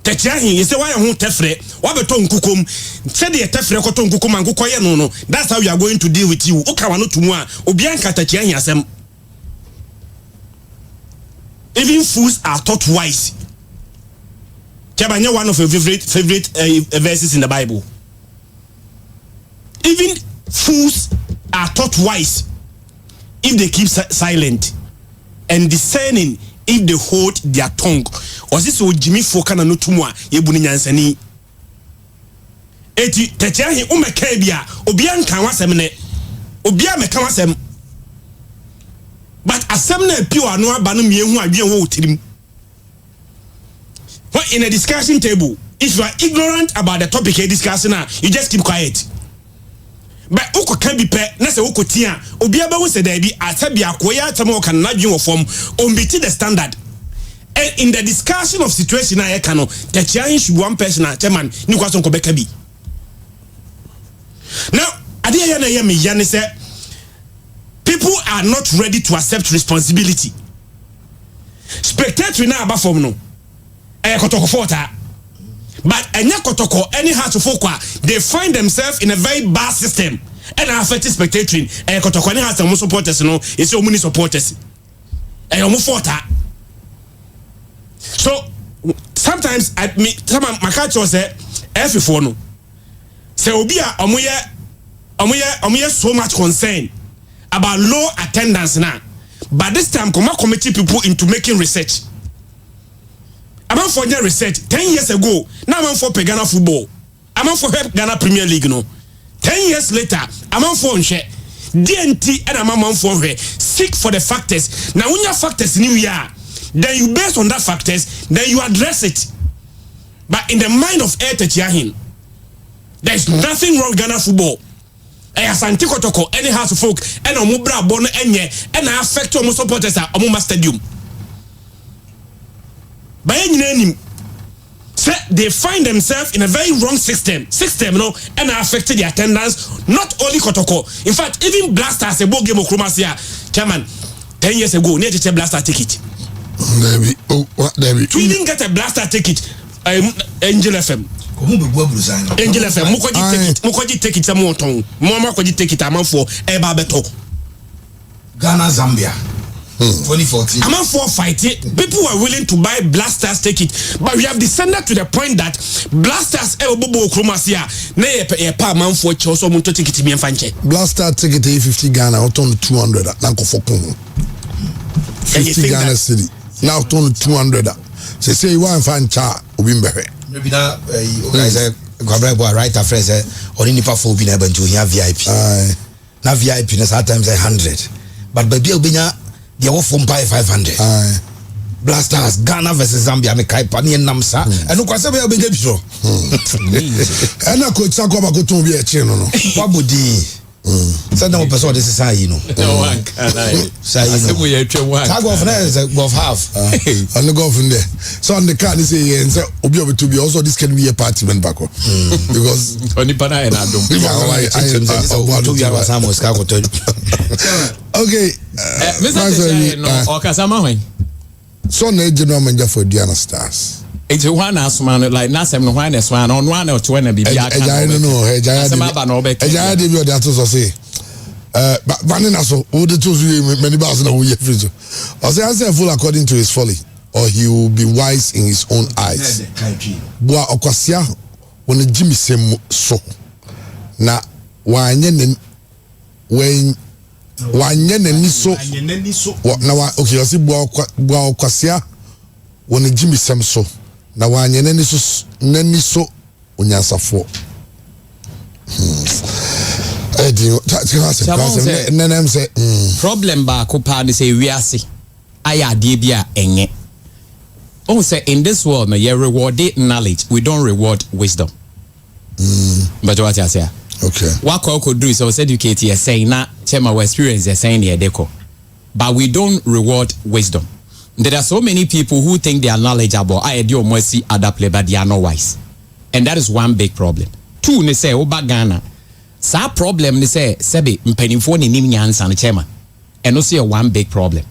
Techiahin you say why you tefre wa beton kukum. Say the tefre ko ton kukum anko ye no. That's how we are going to deal with you. Oka wa no tumu a obi anka techiahin asem. Even fools are taught wise. Kebanya one of your favorite verses in the Bible. Even fools are taught wise if they keep silent, and discerning if they hold their tongue. Or this so Jimmy Fokana no tumwa yebuni nyansani. Eti techiahi umekebia obian kan wasem obia meka wasem. But asem na pure no aba no miehu adwen wo tirim. When in a discussion table, if you are ignorant about the topic you're discussing, you just keep quiet. But uko can be pe na se uko tia obi aba wo se da bi atabi akoya atamo kan na dwen wo fom ombiti the standard. And in the discussion of situation na e kano the change should one person chairman ni kwaso ko beka bi. Now ade ya na ya me ya ne se people are not ready to accept responsibility. Spectator na aba fom no kotoko fota. But enya kotoko any heart to fokwa they find themselves in a very bad system and affect spectating kotoko any heart to supporters no is your muni supporters fota. So sometimes some makacho say every no say obi a omoye so much concern about low attendance now, but this time committee people into making research. I'm for research 10 years ago. Now I'm for Ghana football. I'm for Ghana Premier League. No, 10 years later, I'm for DNT and I'm for seek for the factors. Now when your factors new year, then you based on that factors, then you address it. But in the mind of Techiahin, there is nothing wrong with Ghana football. Asante kotoko any house of folk and omubra bon enye and affect omo supporters at Omuma Stadium. By any name, they find themselves in a very wrong system, no, and affected the attendance. Not only Kotoko, in fact, even Blasters a ball game of Chromasia, chairman, 10 years ago, need to Blaster ticket. To even get a Blaster ticket, Angel FM. Angel FM, Mukoji take it some more tongue. Mama could take it a month for Eba Beto. Ghana, Zambia. 2014. I'm for fighting. People were willing to buy Blasters ticket, but we have descended to the point that Blasters Bobo Chromasia, nay a pa man for Choso Munto ticket me and Fanche. Blaster ticket 50 Ghana, out on 200 at Nanko Fokun. 50 Ghana City. Now turn 200. Say you want fan cha Wimberry. Maybe that guys right after say or any for being able to hear VIP. Now VIP is at times 100. But baby Obinya they were from 500. Blasters Ghana versus Zambia me kai pani namsa and no kwase be obenje bisho. And I could talk about go to be a channel no. Wabudi. Send them person this is say no. No one can say we are one. Tag off there is golf half. On the golf in there. So on the car they say and say obi to be also this can be a party man back because oni pana and Adam. Okay. Mr. No okasama when. So na general manager for Diana Stars. It's one as man like Nasem no one as one on one or 20 be no. Eja de bi o da to so say. But Vanina so all the tools many bars now we free. I say full according to his folly, or he will be wise in his own eyes. Boa okwasia when Jimmy sem so na wanye when ni so na wa okay I see boa okwasia when Jimmy sem so na wanye ni so unyasafo. Problem ba ko pa ni say wiase aya de bia enye. Oh say in this world you reward knowledge, we don't reward wisdom. But what I say? Okay. What could do is also educate you saying na chema we experience you saying here deco. But we don't reward wisdom. There are so many people who think they are knowledgeable. I do almost see other play but they are not wise. And that is one big problem. Two ne say oba Ghana. Sa problem ni say sebe mpanimfo ni nim nyansa no chema. Eno say one big problem.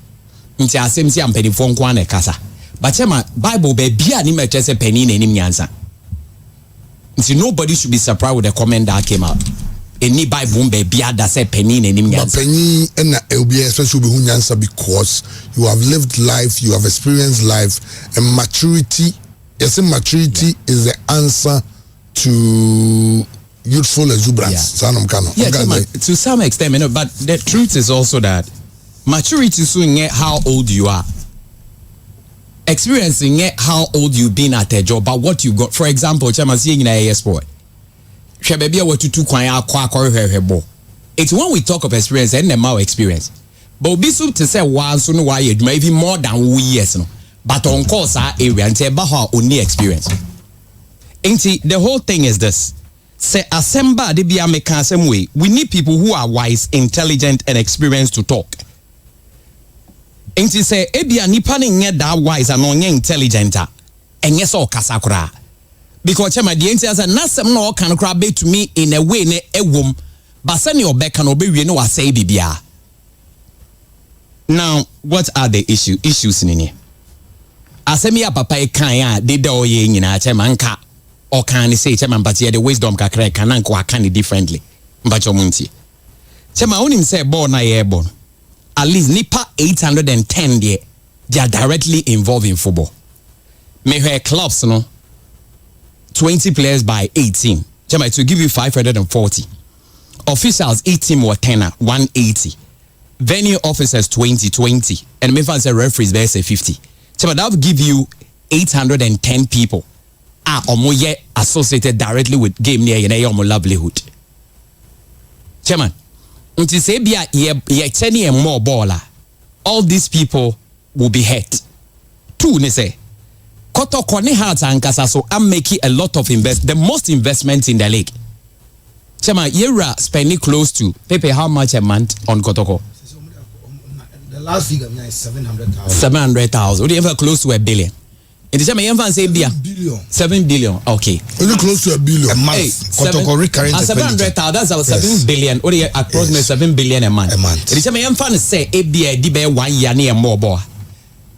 Nti asem say mpanimfo nko na kasa. But chema Bible be bia ni meche say pani na nim nyansa. Nti nobody should be surprised with the comment that came out. Any Bible be bia that say pani na nim nyansa. But pani na elbi especially be hu nyansa because you have lived life, you have experienced life, and maturity. Yes, maturity is the answer to youthful exuberance. Yeah, to some extent, you know, but the truth is also that maturity is how old you are. Experiencing how old you've been at a job, but what you got. For example, seeing in a sport. It's when we talk of experience and the more experience. But be so to say once no why maybe more than years no. But on course our area and say about only experience. The whole thing is this. Say assemble the be American same way. We need people who are wise, intelligent, and experienced to talk. Enti say ebia nipa ne nye that wise and onye intelligent and yes all kasakura. Because chema the enti say na sem no kan kra be to me in a way ne ewom but send your back and obey we no say bibia. Now what are the issues in here? Asemi ya papa e kan ya de da oye nyina chema nka or can say chema mpatie the wisdom kakra kan nka wa kan differently mpacho munti chema onim say ball na ye ball at least nipa 810 there they are directly involved in football. Me her clubs no 20 players by 18 chema it will give you 540 officials 18 or 10 180 venue officers 20 and me fan say referees there say 50 chema that will give you 810 people omoye associated directly with game near your livelihood. Chairman, until say be ye 10 year more baller, all these people will be hurt. Two ne say Koto Kone Hearts and Kasaso I'm making a lot of the most investment in the league. Chairman, you're spending close to Pepe how much a month on Kotoko? The last figure is 700,000. 700,000. Would you ever close to $1 billion? In the same time, say 7 billion. Okay. Very close to $1 billion a month. 700,000. That's about 7 billion. Or approximately 7 billion a month. In the same time, say ABA 1 year near more boy.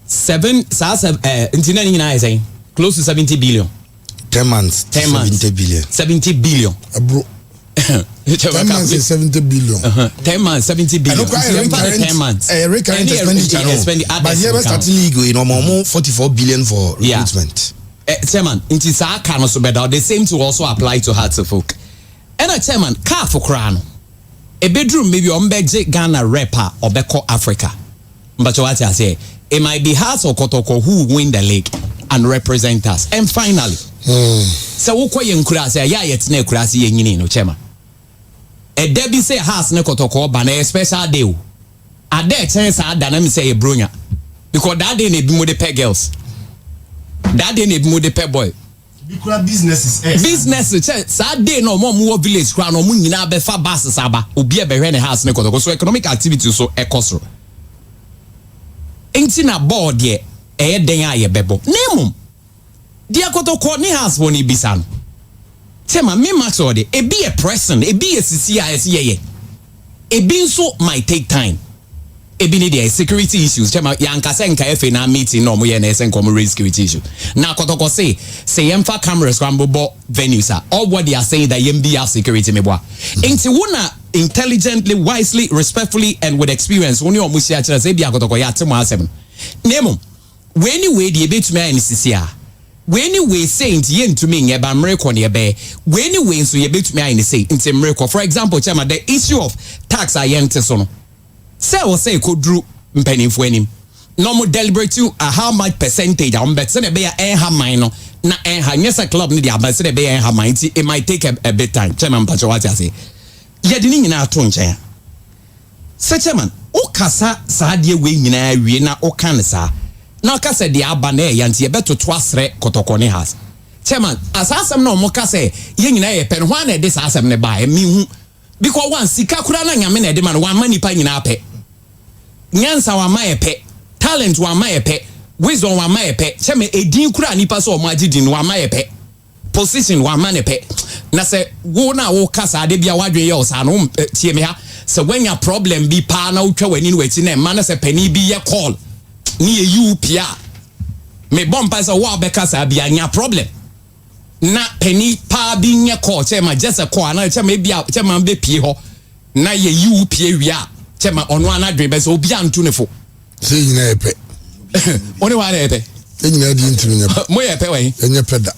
7. Close to 70 billion. 10 months. 10 months. 70 billion. 70 billion. Bro. 10 months is 70 billion. 10 months, 70 billion. 10 months. Recurrent expenditure. But here we start league, you know, more 44 billion for recruitment. Chairman, it is our kind of so better. The same to also apply to hearts of folk. And a chairman, car for crown. A bedroom maybe on Beji Ghana rapper or Beko Africa. But what I say, it might be Hearts or Kotoko who win the league and represent us. And finally, so who kwa yenkurasi ya yetne kurasi yenyini no chairman. A Debbie say Hearts ne Kotoko but a special deal. A day chance I done say a brunya. Because that day need more the peg girls. That day need more the peg boy. Because business sad day no more village crown no nyina be fa bus saba obi e be hwe ne house ne Kotoko so economic activity so ekosoro. Enti na board de e den aye bebo. Nemum. Dia Kotoko ne house woni bisa no. Tema me Maxwell de e be a person, e be a CCIS ye. E be so might take time. E be need security issues. Tema yanka se nka efe na meeting no mo ye na esen come raise security issue. Na Kotoko say yemfa cameras kwambo venues all what they are saying that yem be security me boa. Enti wona intelligently, wisely, respectfully, and with experience. Only on Musia Chazebia Gotokoya Timo Nemo. When you wait the bit me in Sisia. When you wait saying to me about miracle near bay, when you wait so you bit me in say into miracle. For example, Chama, the issue of tax I enter so. Say or say could drew penny for him. No more deliberate you how much percentage I'm bet send a bear and have mine na and yes a club need but send a bear and have mine it might take a bit time. Chairman Pacho say. Yadini in our tone chair. Say chairman, o kasa sadie we nyina wie na o kan sa. Na kasa de abane yanti e beto twasre kotokone has. Chairman, asasem na mo kasa ye nyina ye pen ho na de asasem ne ba e mi hu because one sika kura na nyame na de man one mani pa nyina pe. Nyansa wa ma ye pe, talent wa ma ye pe, wisdom wa ma ye pe. Cheme edin kura nipa so mo agidin wa ma ye pe. Position wa ma ne pe. Na se wo na wo kasa de bia wadwe ye o sa no tie me ha. Se when your problem be pa na utwa wani wati na ma na se pani bi ye call. Ni ye UPA. Me bompa se wo be kasa bia nya problem. Na pani pa bi nya call chema just a call na chema bia chema be pie ho. Na ye UPA wia. Chema ono ana drebe so obi antu ne fo. Se nyina epe. Oni wa na epe. Nyina di ntimi nya. Mo ye epe wen. Enya peda.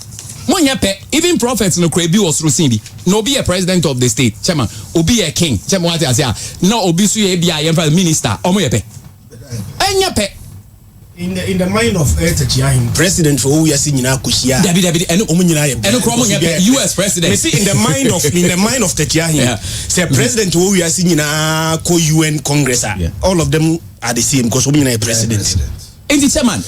Mo nya pe even prophets no kra bi osro sin bi. No be a president of the state. Chema obi a king. Chema what I say. No obi su ye bia ye minister. Omo ye pe. Enya pe. In the mind of Etechiahim, president for who you see nyina kushia. David and omunyina ye. And kromo ye US president. Me see in the mind of Techiahim. Say president who you see nyina ko UN Congress. All of them are the same because omunyina ye president. In the chairman,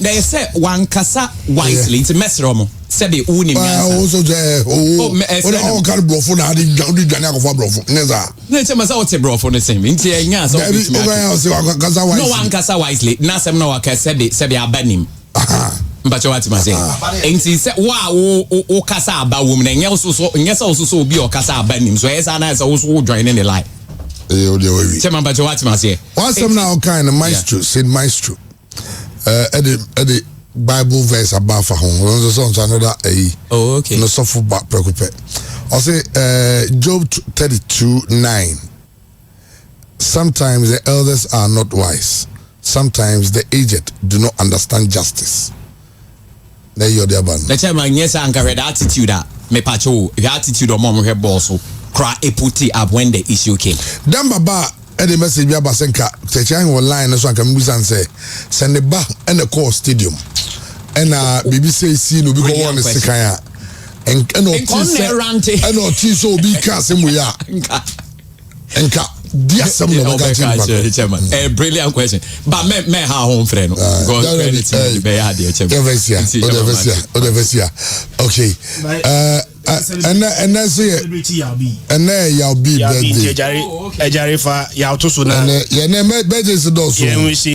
they say one kasa wisely into Mesromo. Sebi uni also oh can brofo na di dwane akofo brofo neza na chema sa ote brofo the same nti enya so no one kasa wisely na sem na waka sebi abanim mbacho wati ma say nti se wa o kasa aba wo na enya so obi o kasa abanim so esa na so wo join in the line o de we chema mbacho wati ma say one sem na kind of maestro said maestro edi Bible verse about for home. So another oh okay. No suffer back preoccupy. I say Job 32:9. Sometimes the elders are not wise. Sometimes the aged do not understand justice. There you're the ban. The chairman yes anka read attitude that me pacho the attitude of mom he boss so cry a put it up when the issue came. Then baba the message be about senka teaching online so anka musan say send the ba and the core stadium. And BBC see no because one is sekaya and no so be cast we are enka dia some no a brilliant question but me how home friend God credit to be had the okay and that's it and there you'll be ejari fa ya to so na and ya na me be just do so